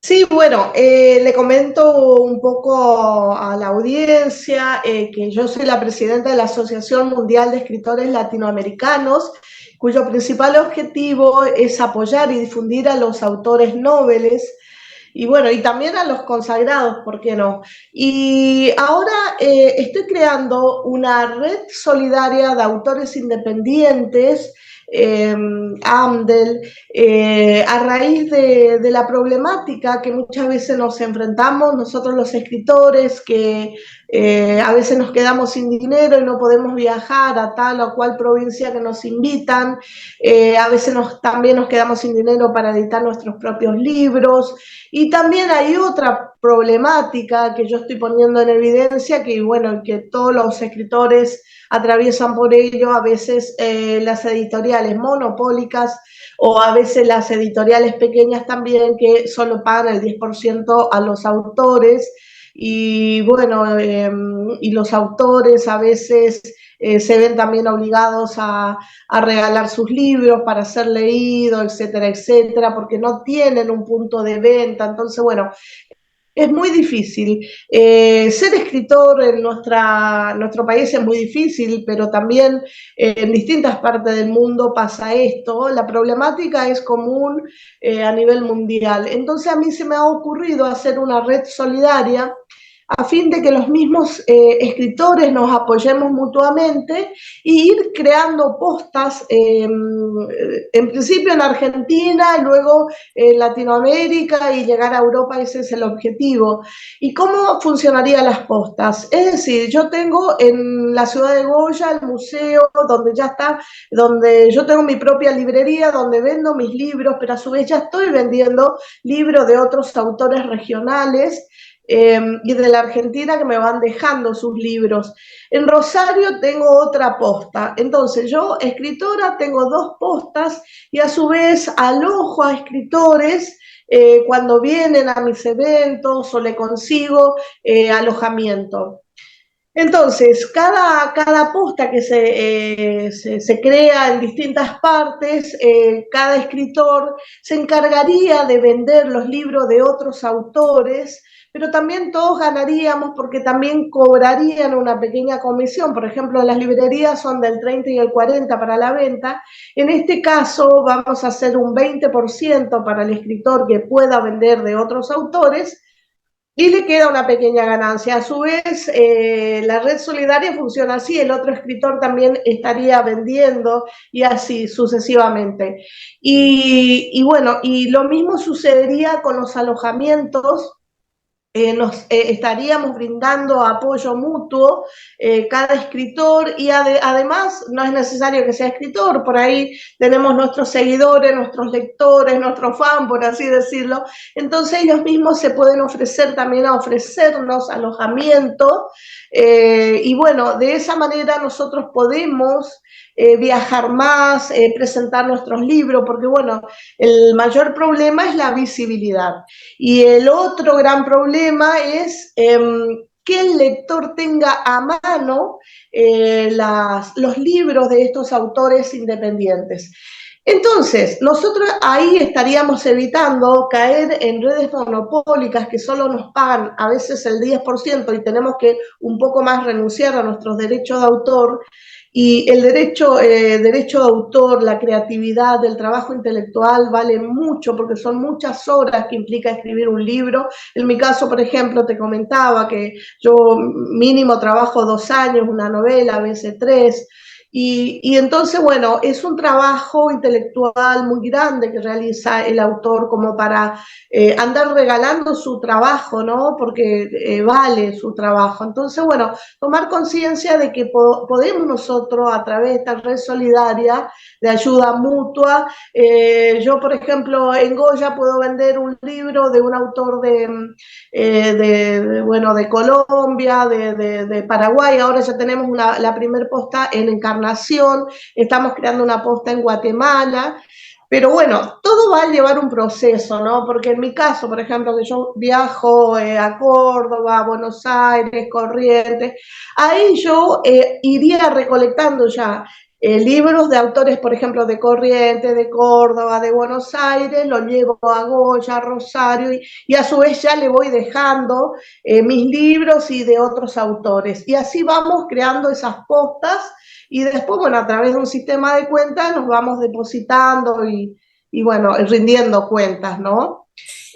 Sí, bueno, le comento un poco a la audiencia que yo soy la presidenta de la Asociación Mundial de Escritores Latinoamericanos, cuyo principal objetivo es apoyar y difundir a los autores nobles y bueno, y también a los consagrados, ¿por qué no? Y ahora estoy creando una red solidaria de autores independientes, eh, AMDEL, a raíz de la problemática que muchas veces nos enfrentamos nosotros los escritores, que a veces nos quedamos sin dinero y no podemos viajar a tal o cual provincia que nos invitan, a veces también nos quedamos sin dinero para editar nuestros propios libros, y también hay otra problemática que yo estoy poniendo en evidencia, que bueno, que todos los escritores atraviesan por ello, a veces las editoriales monopólicas o a veces las editoriales pequeñas también, que solo pagan el 10% a los autores. Y bueno, y los autores a veces se ven también obligados a regalar sus libros para ser leídos, etcétera, etcétera, porque no tienen un punto de venta. Entonces, bueno, es muy difícil. Ser escritor en nuestro país es muy difícil, pero también en distintas partes del mundo pasa esto. La problemática es común a nivel mundial. Entonces a mí se me ha ocurrido hacer una red solidaria a fin de que los mismos escritores nos apoyemos mutuamente y ir creando postas, en principio en Argentina, y luego en Latinoamérica y llegar a Europa. Ese es el objetivo. ¿Y cómo funcionarían las postas? Es decir, yo tengo en la ciudad de Goya el museo donde ya está, donde yo tengo mi propia librería, donde vendo mis libros, pero a su vez ya estoy vendiendo libros de otros autores regionales y de la Argentina, que me van dejando sus libros. En Rosario tengo otra posta. Entonces yo, escritora, tengo dos postas y a su vez alojo a escritores cuando vienen a mis eventos o le consigo alojamiento. Entonces, cada posta que se crea en distintas partes, cada escritor se encargaría de vender los libros de otros autores, pero también todos ganaríamos porque también cobrarían una pequeña comisión. Por ejemplo, las librerías son del 30 y el 40 para la venta. En este caso vamos a hacer un 20% para el escritor que pueda vender de otros autores, y le queda una pequeña ganancia. A su vez, la red solidaria funciona así, el otro escritor también estaría vendiendo y así sucesivamente. Y bueno, y lo mismo sucedería con los alojamientos. Nos estaríamos brindando apoyo mutuo, cada escritor, y además no es necesario que sea escritor, por ahí tenemos nuestros seguidores, nuestros lectores, nuestros fans, por así decirlo. Entonces ellos mismos se pueden ofrecer también a ofrecernos alojamiento, y bueno, de esa manera nosotros podemos viajar más, presentar nuestros libros, porque bueno, el mayor problema es la visibilidad. Y el otro gran problema es que el lector tenga a mano los libros de estos autores independientes. Entonces, nosotros ahí estaríamos evitando caer en redes monopólicas que solo nos pagan a veces el 10% y tenemos que un poco más renunciar a nuestros derechos de autor. Y el derecho de autor, la creatividad, el trabajo intelectual vale mucho porque son muchas horas que implica escribir un libro. En mi caso, por ejemplo, te comentaba que yo mínimo trabajo 2 años, una novela, a veces 3. Y entonces, bueno, es un trabajo intelectual muy grande que realiza el autor como para andar regalando su trabajo, ¿no? Porque vale su trabajo. Entonces, bueno, tomar conciencia de que podemos nosotros, a través de esta red solidaria de ayuda mutua, yo, por ejemplo, en Goya puedo vender un libro de un autor bueno, de Colombia, de Paraguay. Ahora ya tenemos la primer posta en Encarnación, estamos creando una posta en Guatemala. Pero bueno, todo va a llevar un proceso, ¿no? Porque en mi caso, por ejemplo, que yo viajo a Córdoba, a Buenos Aires, Corrientes, ahí yo iría recolectando ya libros de autores, por ejemplo, de Corrientes, de Córdoba, de Buenos Aires, los llevo a Goya, a Rosario, y a su vez ya le voy dejando mis libros y de otros autores. Y así vamos creando esas postas y después, bueno, a través de un sistema de cuentas nos vamos depositando y bueno, rindiendo cuentas, ¿no?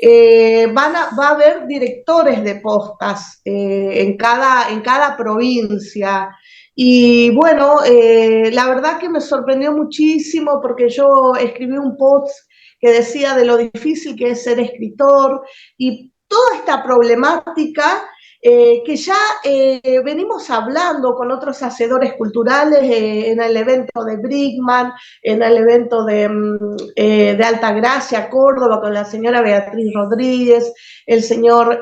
Va a haber directores de postas en cada provincia. Y bueno, la verdad que me sorprendió muchísimo porque yo escribí un post que decía de lo difícil que es ser escritor y toda esta problemática que ya venimos hablando con otros hacedores culturales en el evento de Brickman, en el evento de Altagracia, Córdoba, con la señora Beatriz Rodríguez, el señor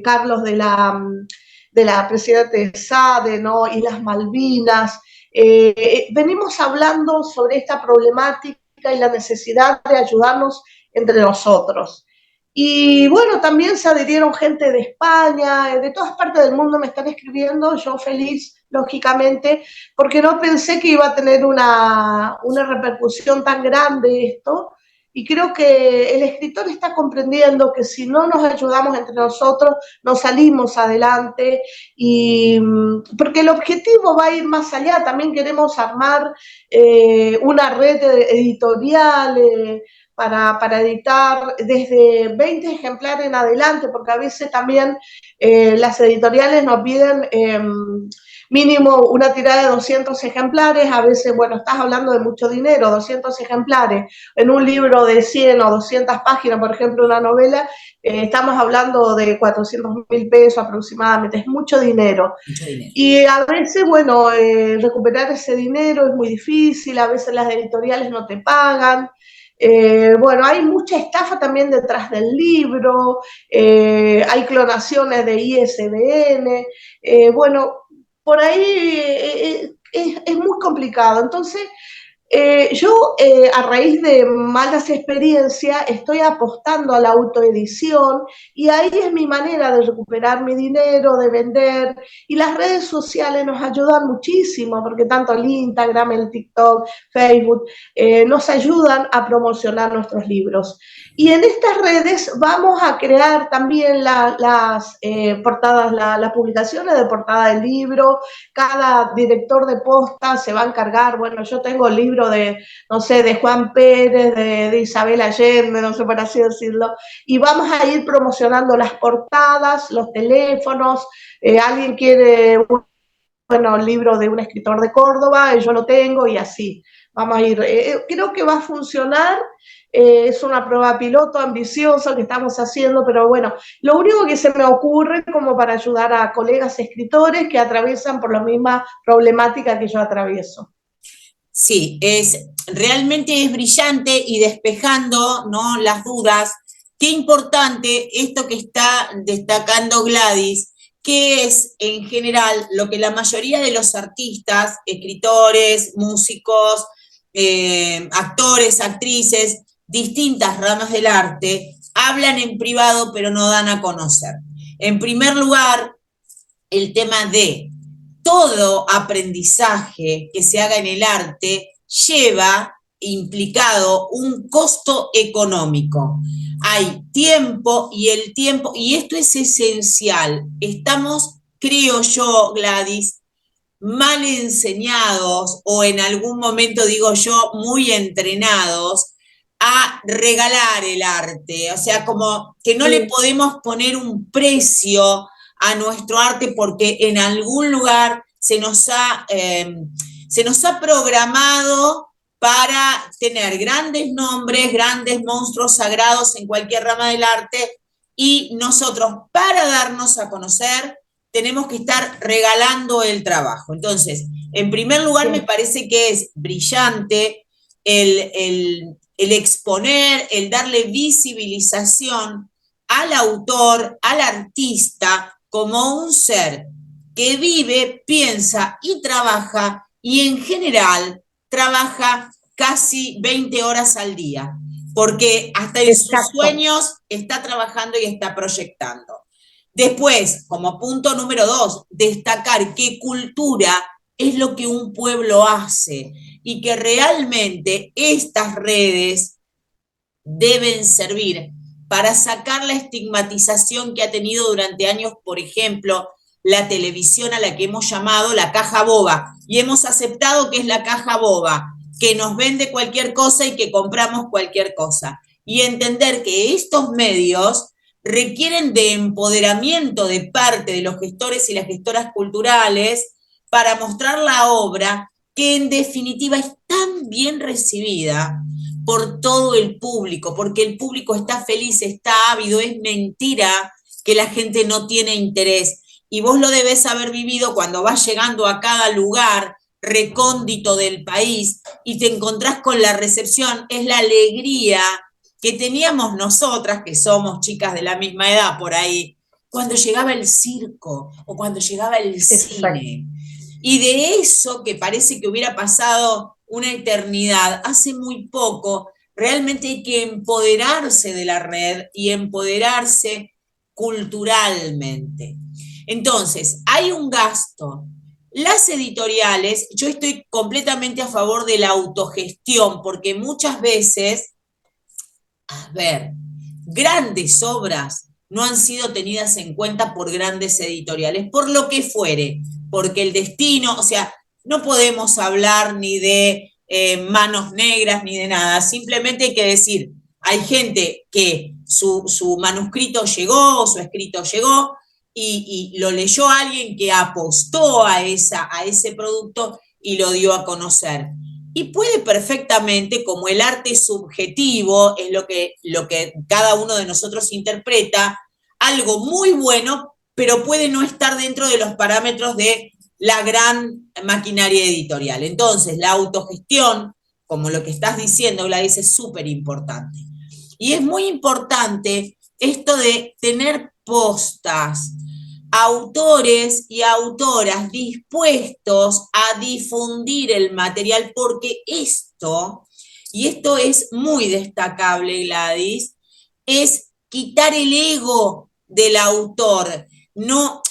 Carlos de la presidenta de SADE, ¿no? Y las Malvinas. Venimos hablando sobre esta problemática y la necesidad de ayudarnos entre nosotros. Y bueno, también se adhirieron gente de España, de todas partes del mundo me están escribiendo, yo feliz, lógicamente, porque no pensé que iba a tener una repercusión tan grande esto, y creo que el escritor está comprendiendo que si no nos ayudamos entre nosotros, no salimos adelante, y porque el objetivo va a ir más allá, también queremos armar una red editorial, para editar desde 20 ejemplares en adelante, porque a veces también las editoriales nos piden mínimo una tirada de 200 ejemplares, a veces, bueno, estás hablando de mucho dinero, 200 ejemplares en un libro de 100 o 200 páginas, por ejemplo, una novela, estamos hablando de 400.000 pesos aproximadamente, es mucho dinero. Mucho dinero. Y a veces, bueno, recuperar ese dinero es muy difícil, a veces las editoriales no te pagan. Bueno, hay mucha estafa también detrás del libro, hay clonaciones de ISBN, bueno, por ahí es muy complicado. Entonces, yo a raíz de malas experiencias estoy apostando a la autoedición y ahí es mi manera de recuperar mi dinero, de vender, y las redes sociales nos ayudan muchísimo porque tanto el Instagram, el TikTok, Facebook nos ayudan a promocionar nuestros libros. Y en estas redes vamos a crear también las portadas, las publicaciones de portada del libro. Cada director de posta se va a encargar, bueno, yo tengo el libro de, no sé, de Juan Pérez, de Isabel Allende, no sé por así decirlo, y vamos a ir promocionando las portadas, los teléfonos, alguien quiere, bueno, el libro de un escritor de Córdoba, yo lo tengo y así. Vamos a ir, creo que va a funcionar, es una prueba piloto ambiciosa que estamos haciendo, pero bueno, lo único que se me ocurre como para ayudar a colegas escritores que atraviesan por la misma problemática que yo atravieso. Sí, realmente es brillante y despejando, ¿no?, las dudas. Qué importante esto que está destacando Gladys, que es en general lo que la mayoría de los artistas, escritores, músicos, actores, actrices, distintas ramas del arte, hablan en privado pero no dan a conocer. En primer lugar, el tema de todo aprendizaje que se haga en el arte lleva implicado un costo económico. Hay tiempo y esto es esencial. Estamos, creo yo, Gladys, mal enseñados o en algún momento, digo yo, muy entrenados a regalar el arte. O sea, como que no le podemos poner un precio a nuestro arte porque en algún lugar se nos ha programado para tener grandes nombres, grandes monstruos sagrados en cualquier rama del arte, y nosotros, para darnos a conocer, tenemos que estar regalando el trabajo. Entonces, en primer lugar, me parece que es brillante el exponer, el darle visibilización al autor, al artista, como un ser que vive, piensa y trabaja, y en general trabaja casi 20 horas al día, porque hasta en sus sueños está trabajando y está proyectando. Después, como punto número 2, destacar que cultura es lo que un pueblo hace y que realmente estas redes deben servir para sacar la estigmatización que ha tenido durante años, por ejemplo, la televisión a la que hemos llamado la caja boba, y hemos aceptado que es la caja boba, que nos vende cualquier cosa y que compramos cualquier cosa. Y entender que estos medios requieren de empoderamiento de parte de los gestores y las gestoras culturales para mostrar la obra que en definitiva es tan bien recibida por todo el público, porque el público está feliz, está ávido, es mentira que la gente no tiene interés. Y vos lo debés haber vivido cuando vas llegando a cada lugar recóndito del país y te encontrás con la recepción, es la alegría que teníamos nosotras, que somos chicas de la misma edad por ahí, cuando llegaba el circo o cuando llegaba el cine. Y de eso que parece que hubiera pasado una eternidad, hace muy poco, realmente hay que empoderarse de la red y empoderarse culturalmente. Entonces, hay un gasto. Las editoriales, yo estoy completamente a favor de la autogestión, porque muchas veces, a ver, grandes obras no han sido tenidas en cuenta por grandes editoriales, por lo que fuere, porque el destino, o sea, no podemos hablar ni de manos negras ni de nada, simplemente hay que decir, hay gente que su manuscrito llegó, su escrito llegó, y lo leyó alguien que apostó a ese producto y lo dio a conocer. Y puede perfectamente, como el arte subjetivo es lo que cada uno de nosotros interpreta, algo muy bueno, pero puede no estar dentro de los parámetros de la gran maquinaria editorial. Entonces, la autogestión, como lo que estás diciendo, Gladys, es súper importante. Y es muy importante esto de tener postas, autores y autoras dispuestos a difundir el material, porque esto, y esto es muy destacable, Gladys, es quitar el ego del autor, no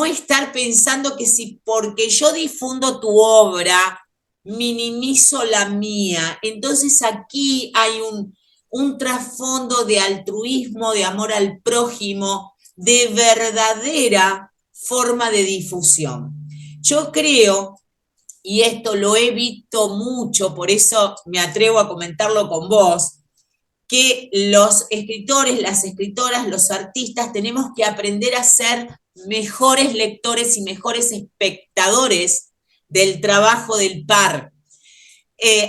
estar pensando que si porque yo difundo tu obra, minimizo la mía. Entonces aquí hay un trasfondo de altruismo, de amor al prójimo, de verdadera forma de difusión. Yo creo, y esto lo he visto mucho, por eso me atrevo a comentarlo con vos, que los escritores, las escritoras, los artistas tenemos que aprender a ser mejores lectores y mejores espectadores del trabajo del par.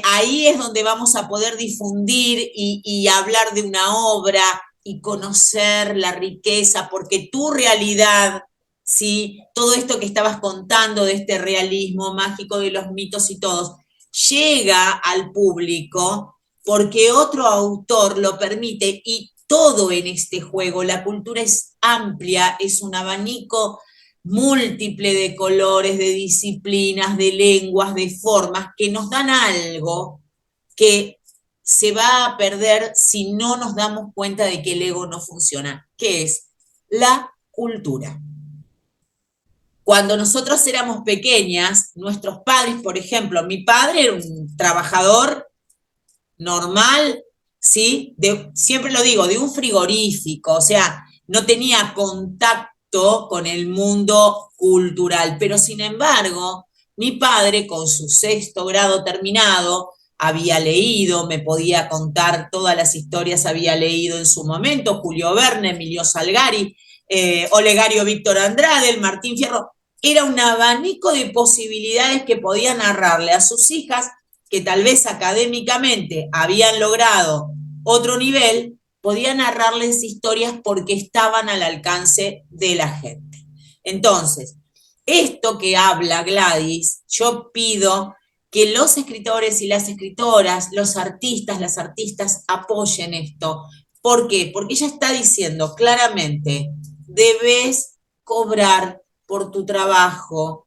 Ahí es donde vamos a poder difundir y hablar de una obra y conocer la riqueza, porque tu realidad, ¿sí? Todo esto que estabas contando de este realismo mágico de los mitos y todos, llega al público porque otro autor lo permite, y todo en este juego, la cultura es amplia, es un abanico múltiple de colores, de disciplinas, de lenguas, de formas, que nos dan algo que se va a perder si no nos damos cuenta de que el ego no funciona, que es la cultura. Cuando nosotros éramos pequeñas, nuestros padres, por ejemplo, mi padre era un trabajador normal, ¿sí? Siempre lo digo, de un frigorífico, o sea, no tenía contacto con el mundo cultural, pero sin embargo, mi padre con su 6º grado terminado, había leído, me podía contar todas las historias, había leído en su momento, Julio Verne, Emilio Salgari, Olegario Víctor Andrade, el Martín Fierro, era un abanico de posibilidades que podía narrarle a sus hijas, que tal vez académicamente habían logrado otro nivel, podía narrarles historias porque estaban al alcance de la gente. Entonces, esto que habla Gladys, yo pido que los escritores y las escritoras, los artistas, las artistas apoyen esto. ¿Por qué? Porque ella está diciendo claramente, debes cobrar por tu trabajo,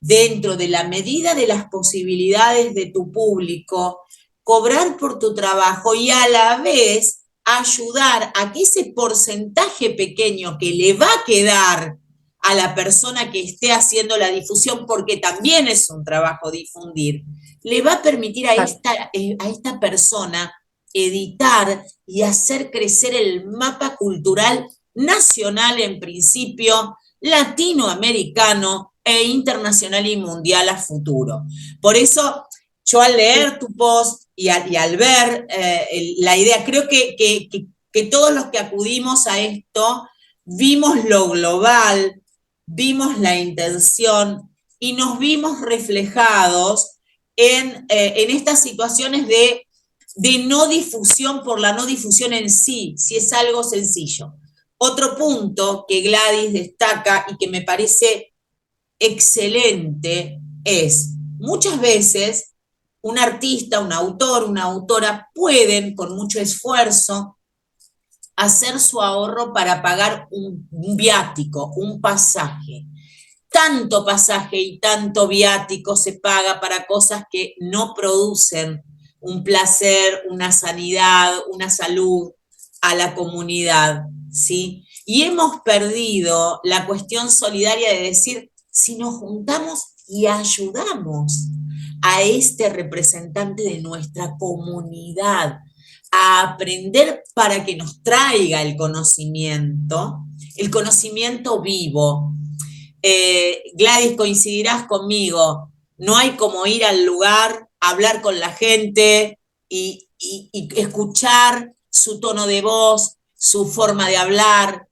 dentro de la medida de las posibilidades de tu público, cobrar por tu trabajo y a la vez ayudar a que ese porcentaje pequeño que le va a quedar a la persona que esté haciendo la difusión, porque también es un trabajo difundir, le va a permitir a esta persona editar y hacer crecer el mapa cultural nacional en principio, latinoamericano e internacional y mundial a futuro. Por eso, yo al leer tu post y al ver la idea, creo que todos los que acudimos a esto vimos lo global, vimos la intención y nos vimos reflejados en estas situaciones de no difusión por la no difusión en sí, si es algo sencillo. Otro punto que Gladys destaca y que me parece excelente es, muchas veces un artista, un autor, una autora pueden con mucho esfuerzo hacer su ahorro para pagar un viático, un pasaje. Tanto pasaje y tanto viático se paga para cosas que no producen un placer, una sanidad, una salud a la comunidad, ¿sí? Y hemos perdido la cuestión solidaria de decir, si nos juntamos y ayudamos a este representante de nuestra comunidad a aprender para que nos traiga el conocimiento vivo. Gladys, coincidirás conmigo, no hay como ir al lugar, hablar con la gente y escuchar su tono de voz, su forma de hablar,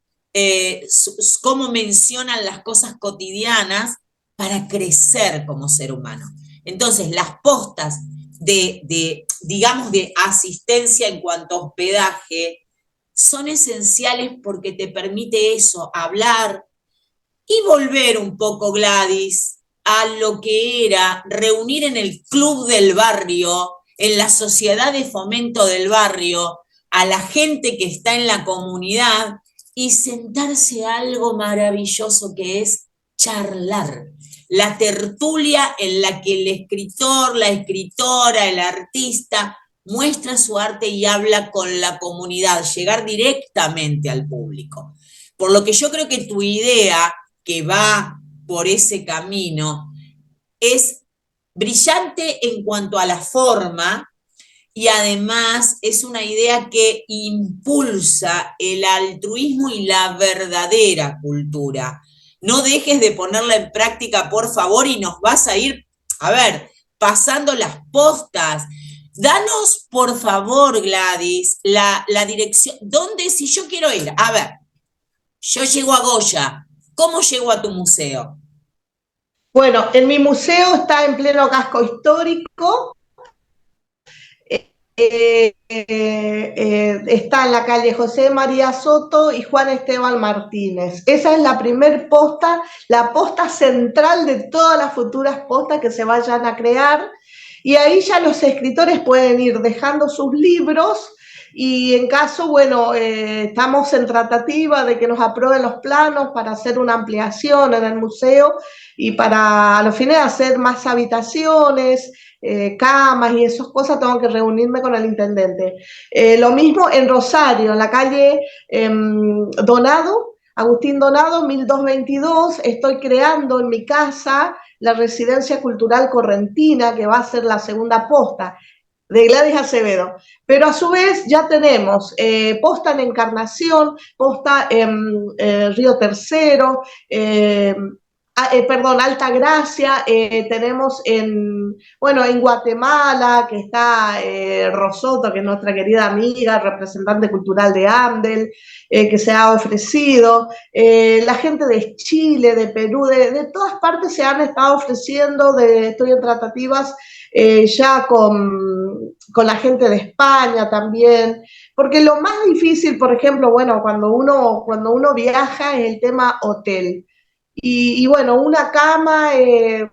cómo mencionan las cosas cotidianas para crecer como ser humano. Entonces, las postas digamos, de asistencia en cuanto a hospedaje son esenciales porque te permite eso, hablar y volver un poco, Gladys, a lo que era reunir en el club del barrio, en la sociedad de fomento del barrio, a la gente que está en la comunidad y sentarse a algo maravilloso que es charlar. La tertulia en la que el escritor, la escritora, el artista muestra su arte y habla con la comunidad, llegar directamente al público. Por lo que yo creo que tu idea, que va por ese camino, es brillante en cuanto a la forma y además es una idea que impulsa el altruismo y la verdadera cultura. No dejes de ponerla en práctica, por favor, y nos vas a ir, a ver, pasando las postas. Danos, por favor, Gladys, la dirección. ¿Dónde? Si yo quiero ir. A ver, yo llego a Goya. ¿Cómo llego a tu museo? Bueno, en mi museo está en pleno casco histórico. Está en la calle José María Soto y Juan Esteban Martínez. Esa es la primer posta, la posta central de todas las futuras postas que se vayan a crear. Y ahí ya los escritores pueden ir dejando sus libros y en caso, bueno, estamos en tratativa de que nos aprueben los planos para hacer una ampliación en el museo y para a los fines de hacer más habitaciones, camas y esas cosas, tengo que reunirme con el intendente. Lo mismo en Rosario, en la calle Donado, Agustín Donado, 1222, estoy creando en mi casa la Residencia Cultural Correntina, que va a ser la segunda posta de Gladys Acevedo. Pero a su vez ya tenemos posta en Encarnación, posta en Río Tercero, perdón, Alta Gracia, tenemos en Guatemala, que está Rosoto, que es nuestra querida amiga, representante cultural de Andel, que se ha ofrecido, la gente de Chile, de Perú, de todas partes se han estado ofreciendo, estoy en tratativas ya con la gente de España también, porque lo más difícil, por ejemplo, bueno, cuando uno viaja es el tema hotel. Y bueno, una cama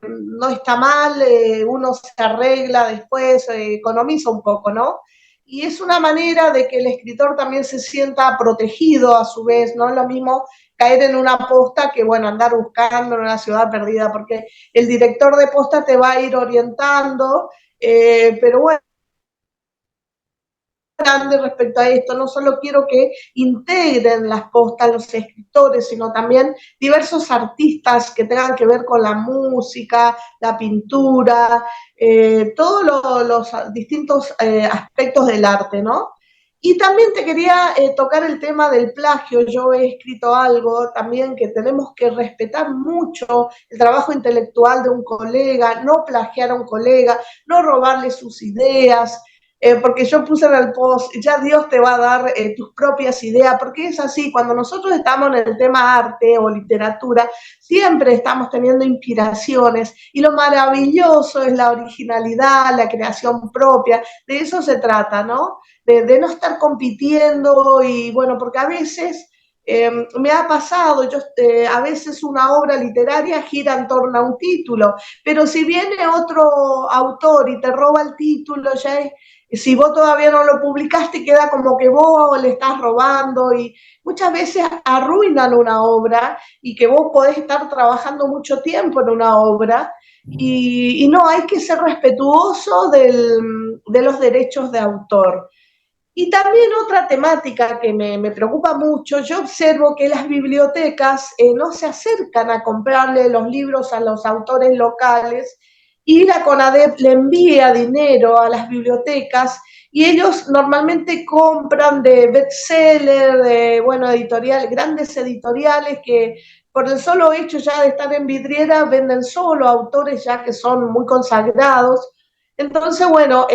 no está mal, uno se arregla después, economiza un poco, ¿no? Y es una manera de que el escritor también se sienta protegido a su vez, no es lo mismo caer en una posta que, bueno, andar buscando en una ciudad perdida, porque el director de posta te va a ir orientando, pero bueno, grande respecto a esto. No solo quiero que integren las postas los escritores, sino también diversos artistas que tengan que ver con la música, la pintura, todos los distintos aspectos del arte, ¿no? Y también te quería tocar el tema del plagio. Yo he escrito algo también que tenemos que respetar mucho el trabajo intelectual de un colega, no plagiar a un colega, no robarle sus ideas, porque yo puse en el post, ya Dios te va a dar tus propias ideas, porque es así, cuando nosotros estamos en el tema arte o literatura, siempre estamos teniendo inspiraciones, y lo maravilloso es la originalidad, la creación propia, de eso se trata, ¿no? De no estar compitiendo, y bueno, porque a veces me ha pasado, a veces una obra literaria gira en torno a un título, pero si viene otro autor y te roba el título, si vos todavía no lo publicaste, queda como que vos le estás robando, y muchas veces arruinan una obra y que vos podés estar trabajando mucho tiempo en una obra, y no, hay que ser respetuoso de los derechos de autor. Y también otra temática que me preocupa mucho, yo observo que las bibliotecas no se acercan a comprarle los libros a los autores locales, y la CONADEP le envía dinero a las bibliotecas, y ellos normalmente compran de bestseller, de, bueno, grandes editoriales que por el solo hecho ya de estar en vidriera venden solo autores ya que son muy consagrados. Entonces, bueno,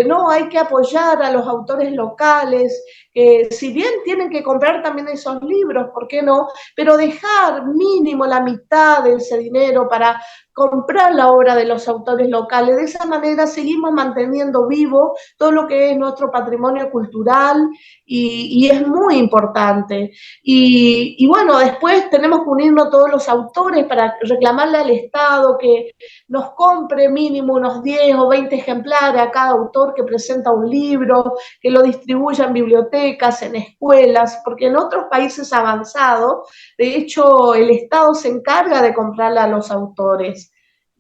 no, hay que apoyar a los autores locales, que si bien tienen que comprar también esos libros, ¿por qué no? Pero dejar mínimo la mitad de ese dinero para comprar la obra de los autores locales. De esa manera seguimos manteniendo vivo todo lo que es nuestro patrimonio cultural, y es muy importante. Y bueno, después tenemos que unirnos todos los autores para reclamarle al Estado que nos compre mínimo unos 10 o 20 ejemplares a cada autor que presenta un libro, que lo distribuya en bibliotecas, en escuelas, porque en otros países avanzados, de hecho, el Estado se encarga de comprarle a los autores.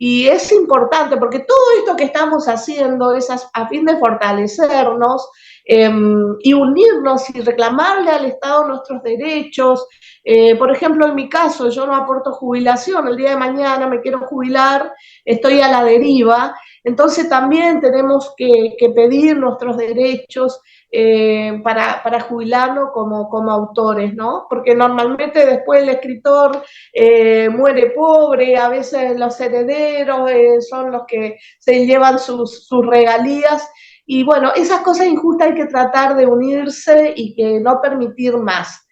Y es importante porque todo esto que estamos haciendo es a fin de fortalecernos, y unirnos y reclamarle al Estado nuestros derechos. Por ejemplo, en mi caso, yo no aporto jubilación, el día de mañana me quiero jubilar, estoy a la deriva, entonces también tenemos que pedir nuestros derechos para jubilarnos como autores, ¿no? Porque normalmente después el escritor muere pobre, a veces los herederos son los que se llevan sus regalías, y bueno, esas cosas injustas hay que tratar de unirse y que no permitir más.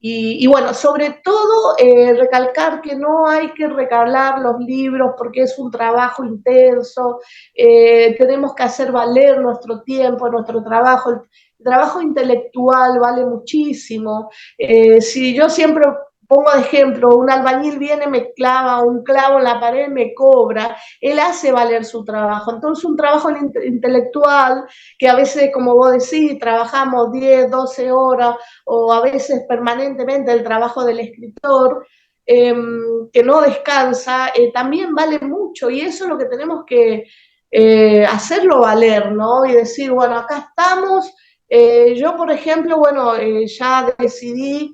Y bueno, sobre todo recalcar que no hay que regalar los libros porque es un trabajo intenso, tenemos que hacer valer nuestro tiempo, nuestro trabajo. El trabajo intelectual vale muchísimo. Si yo siempre pongo de ejemplo, un albañil viene, me clava un clavo en la pared, me cobra, él hace valer su trabajo. Entonces, un trabajo intelectual que a veces, como vos decís, trabajamos 10, 12 horas, o a veces permanentemente el trabajo del escritor, que no descansa, también vale mucho, y eso es lo que tenemos que hacerlo valer, ¿no? Y decir, bueno, acá estamos. Yo, por ejemplo, bueno, ya decidí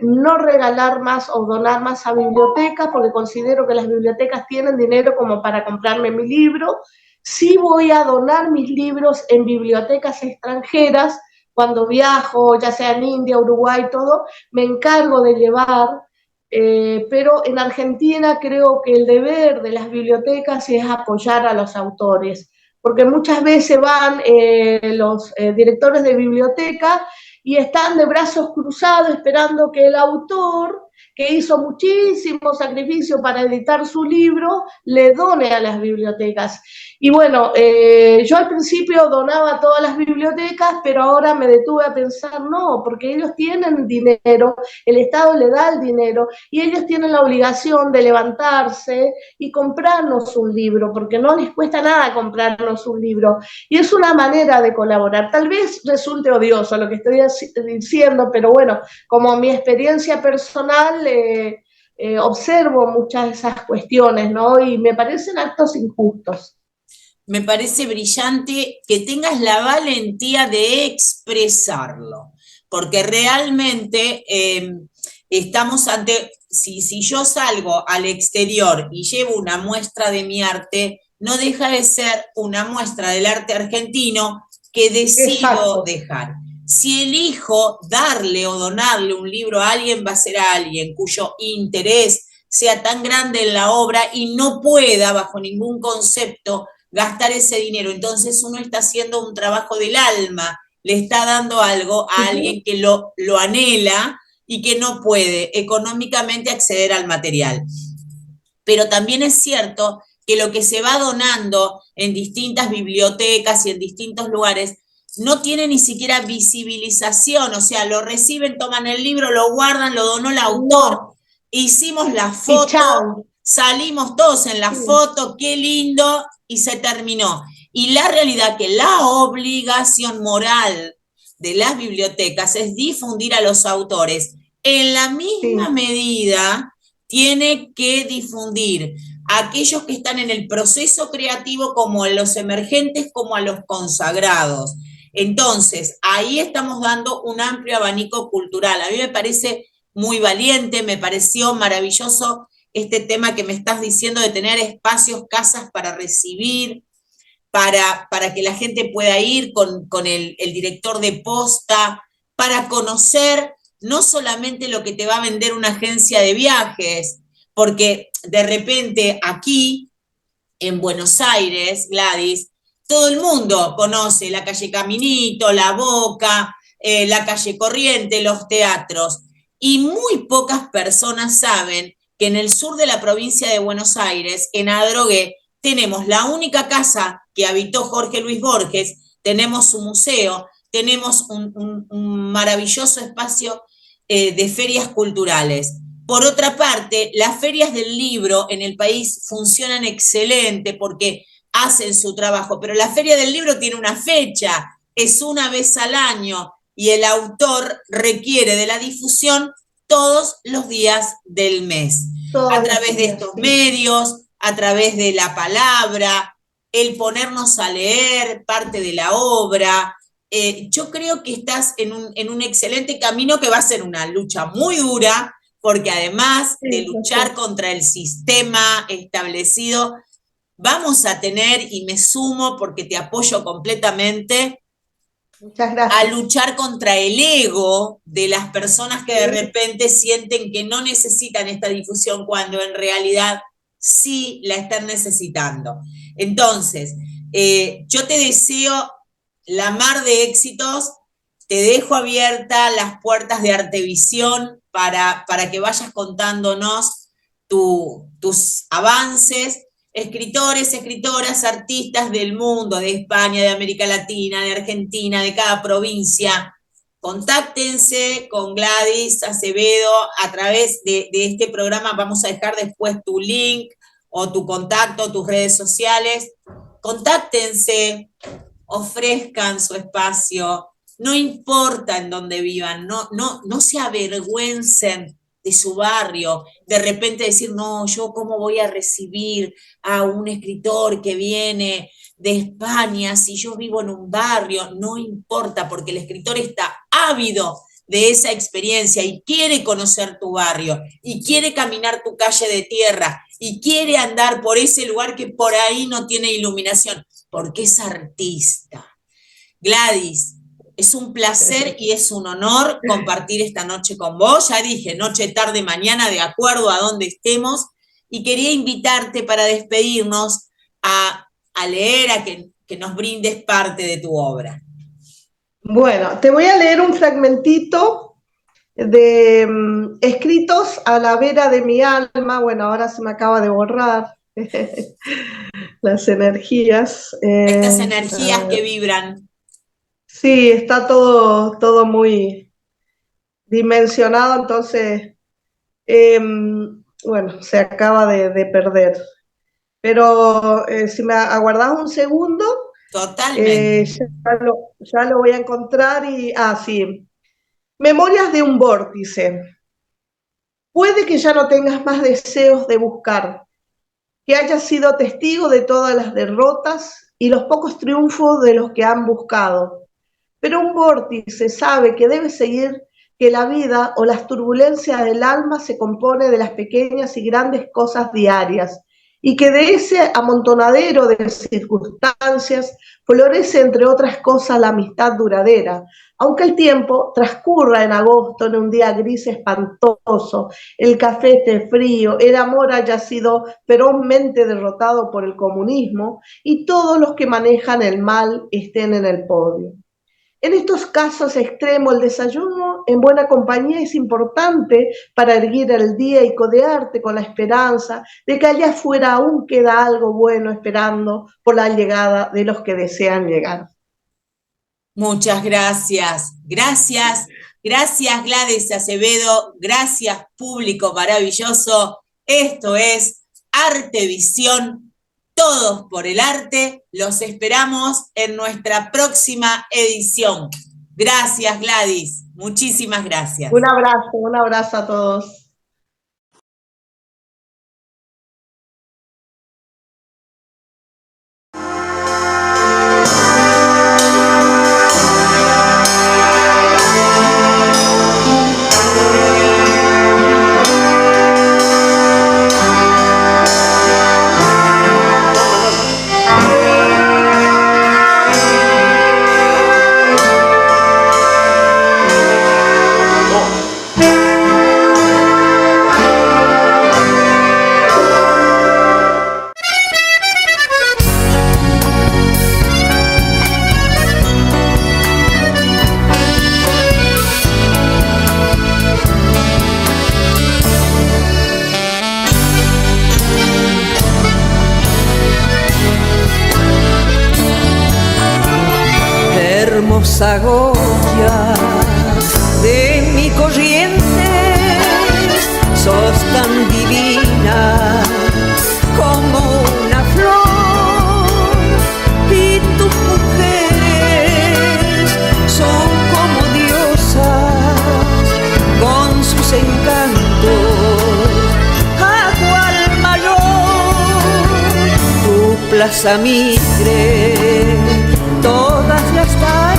no regalar más o donar más a bibliotecas, porque considero que las bibliotecas tienen dinero como para comprarme mi libro. Sí voy a donar mis libros en bibliotecas extranjeras cuando viajo, ya sea en India, Uruguay, todo, me encargo de llevar. Pero en Argentina creo que el deber de las bibliotecas es apoyar a los autores, porque muchas veces van los directores de biblioteca y están de brazos cruzados esperando que el autor, que hizo muchísimo sacrificio para editar su libro, le done a las bibliotecas. Y bueno, yo al principio donaba a todas las bibliotecas, pero ahora me detuve a pensar, no, porque ellos tienen dinero, el Estado le da el dinero, y ellos tienen la obligación de levantarse y comprarnos un libro, porque no les cuesta nada comprarnos un libro, y es una manera de colaborar. Tal vez resulte odioso lo que estoy diciendo, pero bueno, como mi experiencia personal, observo muchas de esas cuestiones, ¿no? Y me parecen actos injustos. me parece brillante que tengas la valentía de expresarlo, porque realmente estamos ante, si yo salgo al exterior y llevo una muestra de mi arte, no deja de ser una muestra del arte argentino que decido Exacto. dejar. Si elijo darle o donarle un libro a alguien, va a ser a alguien cuyo interés sea tan grande en la obra y no pueda, bajo ningún concepto, gastar ese dinero. Entonces uno está haciendo un trabajo del alma, le está dando algo a alguien que lo anhela y que no puede económicamente acceder al material. Pero también es cierto que lo que se va donando en distintas bibliotecas y en distintos lugares no tiene ni siquiera visibilización, o sea, lo reciben, toman el libro, lo guardan, lo donó el autor, No. hicimos la Y foto, chao. salimos todos en la Sí. foto, qué lindo, y se terminó. Y la realidad que la obligación moral de las bibliotecas es difundir a los autores. En la misma Sí. medida tiene que difundir a aquellos que están en el proceso creativo como a los emergentes, como a los consagrados. Entonces, ahí estamos dando un amplio abanico cultural. A mí me parece muy valiente, me pareció maravilloso este tema que me estás diciendo de tener espacios, casas para recibir, para que la gente pueda ir con el director de posta, para conocer no solamente lo que te va a vender una agencia de viajes, porque de repente aquí, en Buenos Aires, Gladys, todo el mundo conoce la calle Caminito, La Boca, la calle Corriente, los teatros, y muy pocas personas saben que en el sur de la provincia de Buenos Aires, en Adrogué, tenemos la única casa que habitó Jorge Luis Borges, tenemos su museo, tenemos un maravilloso espacio de ferias culturales. Por otra parte, las ferias del libro en el país funcionan excelente porque hacen su trabajo, pero la feria del libro tiene una fecha, es una vez al año y el autor requiere de la difusión todos los días del mes, a través de estos medios, a través de la palabra, el ponernos a leer parte de la obra. Yo creo que estás en un excelente camino que va a ser una lucha muy dura, porque además de luchar contra el sistema establecido, vamos a tener, y me sumo porque te apoyo completamente, muchas gracias, a luchar contra el ego de las personas que de repente sienten que no necesitan esta difusión cuando en realidad sí la están necesitando. Entonces, yo te deseo la mar de éxitos, te dejo abierta las puertas de Artevisión para que vayas contándonos tus avances, escritores, escritoras, artistas del mundo, de España, de América Latina, de Argentina, de cada provincia. Contáctense con Gladys Acevedo a través de este programa. Vamos a dejar después tu link o tu contacto, tus redes sociales. Contáctense, ofrezcan su espacio, no importa en dónde vivan, no se avergüencen de su barrio, de repente decir, no, yo cómo voy a recibir a un escritor que viene de España si yo vivo en un barrio, no importa, porque el escritor está ávido de esa experiencia y quiere conocer tu barrio y quiere caminar tu calle de tierra y quiere andar por ese lugar que por ahí no tiene iluminación, porque es artista. Gladys, es un placer y es un honor compartir esta noche con vos. Ya dije, noche, tarde, mañana, de acuerdo a dónde estemos. Y quería invitarte para despedirnos a leer, a que nos brindes parte de tu obra. Bueno, te voy a leer un fragmentito de Escritos a la vera de mi alma. Bueno, ahora se me acaba de borrar las energías. Estas energías que vibran. Sí, está todo muy dimensionado, entonces, bueno, se acaba de perder. Pero si me aguardás un segundo, Totalmente. ya lo voy a encontrar y, sí. Memorias de un vórtice. Puede que ya no tengas más deseos de buscar, que hayas sido testigo de todas las derrotas y los pocos triunfos de los que han buscado. Pero un vórtice sabe que debe seguir, que la vida o las turbulencias del alma se compone de las pequeñas y grandes cosas diarias, y que de ese amontonadero de circunstancias florece, entre otras cosas, la amistad duradera. Aunque el tiempo transcurra en agosto, en un día gris espantoso, el café esté frío, el amor haya sido ferozmente derrotado por el comunismo y todos los que manejan el mal estén en el podio. En estos casos extremos, el desayuno en buena compañía es importante para erguir el día y codearte con la esperanza de que allá afuera aún queda algo bueno esperando por la llegada de los que desean llegar. Muchas gracias. Gracias Gladys Acevedo. Gracias, público maravilloso. Esto es Artevisión. Todos por el arte, los esperamos en nuestra próxima edición. Gracias, Gladys. Muchísimas gracias. Un abrazo a todos. Goya de mi corriente, sos tan divina como una flor, y tus mujeres son como diosas con sus encantos, agua al mayor, tu plaza Mitre todas las tardes.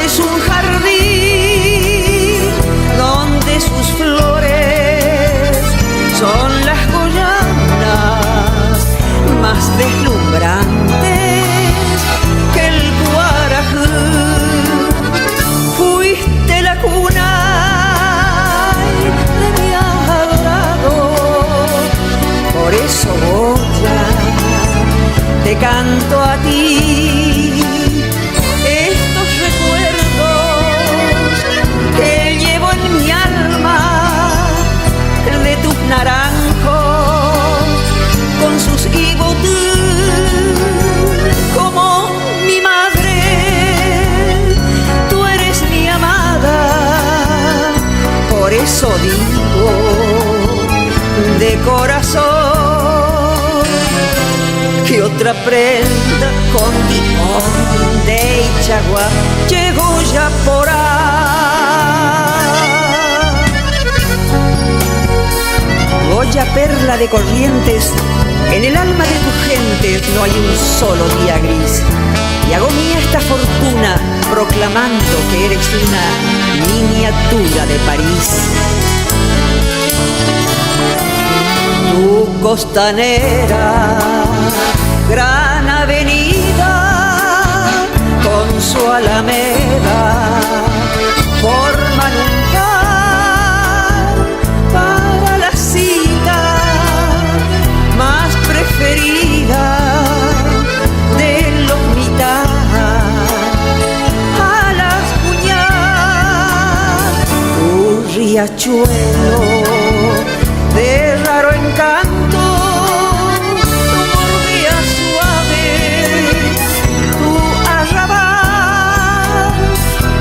Es un jardín donde sus flores son las goyanas más deslumbrantes que el Guarajú. Fuiste la cuna de mi adorado, por eso Goya te canto a ti. Que llevo en mi alma de tus naranjos con sus higotú, como mi madre, tú eres mi amada, por eso digo de corazón que otra prenda con limón de Ichagua llegó ya por ahí. Goya, perla de Corrientes, en el alma de tu gente no hay un solo día gris. Y hago mía esta fortuna proclamando que eres una miniatura de París. Tu costanera, gran avenida, con su alameda, forman un par para la cita más preferida de los mitad. A las puñadas, tu riachuelo de raro encanto, tu mordida suave, tu arrabal,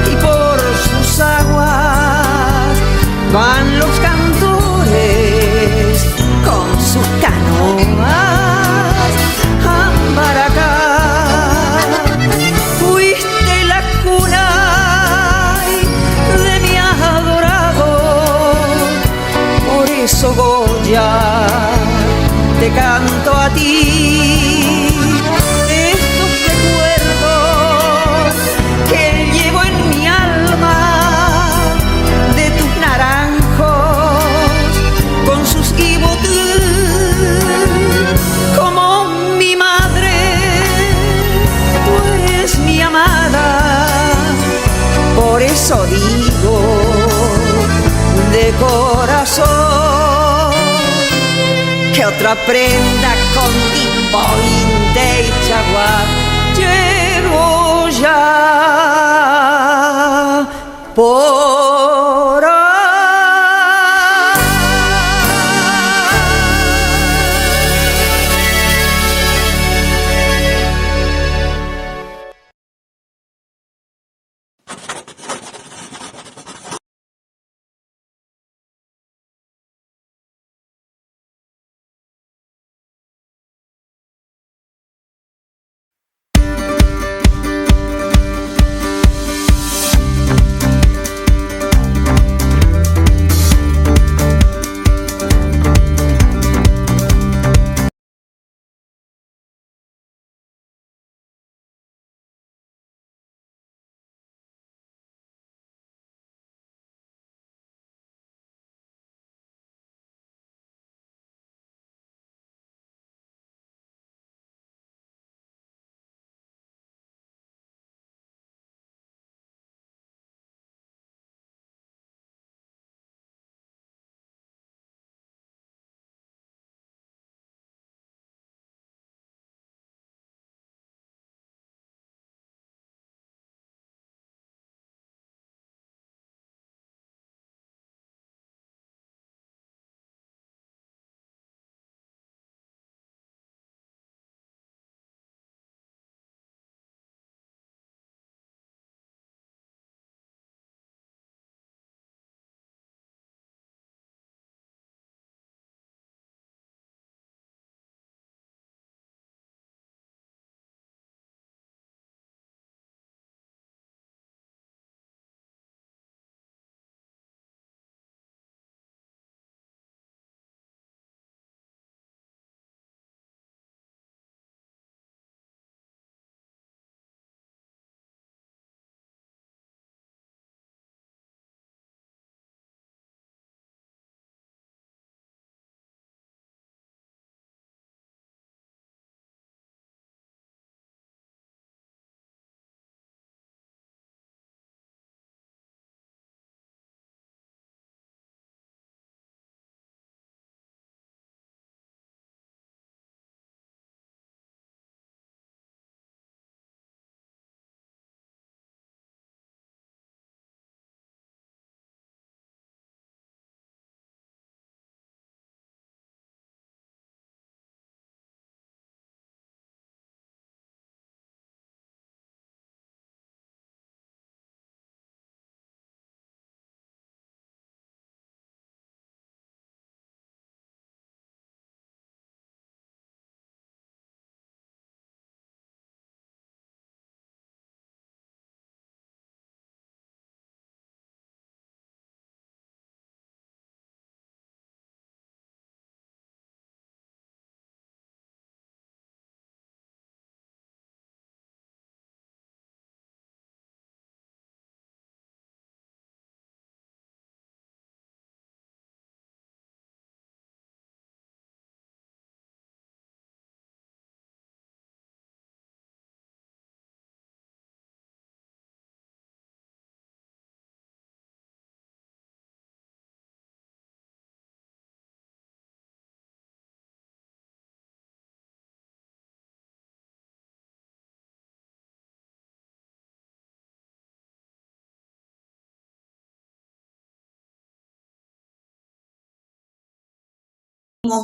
y por sus aguas van los cantores con sus canoas a Maracá. Fuiste la cuna de mi adorado, por eso Goya te canto a ti estos recuerdos que llevo en mi alma de tus naranjos con sus ibotú, como mi madre, tú eres mi amada, por eso digo de corazón que otra prenda con timbolín y chaguá llevo ya por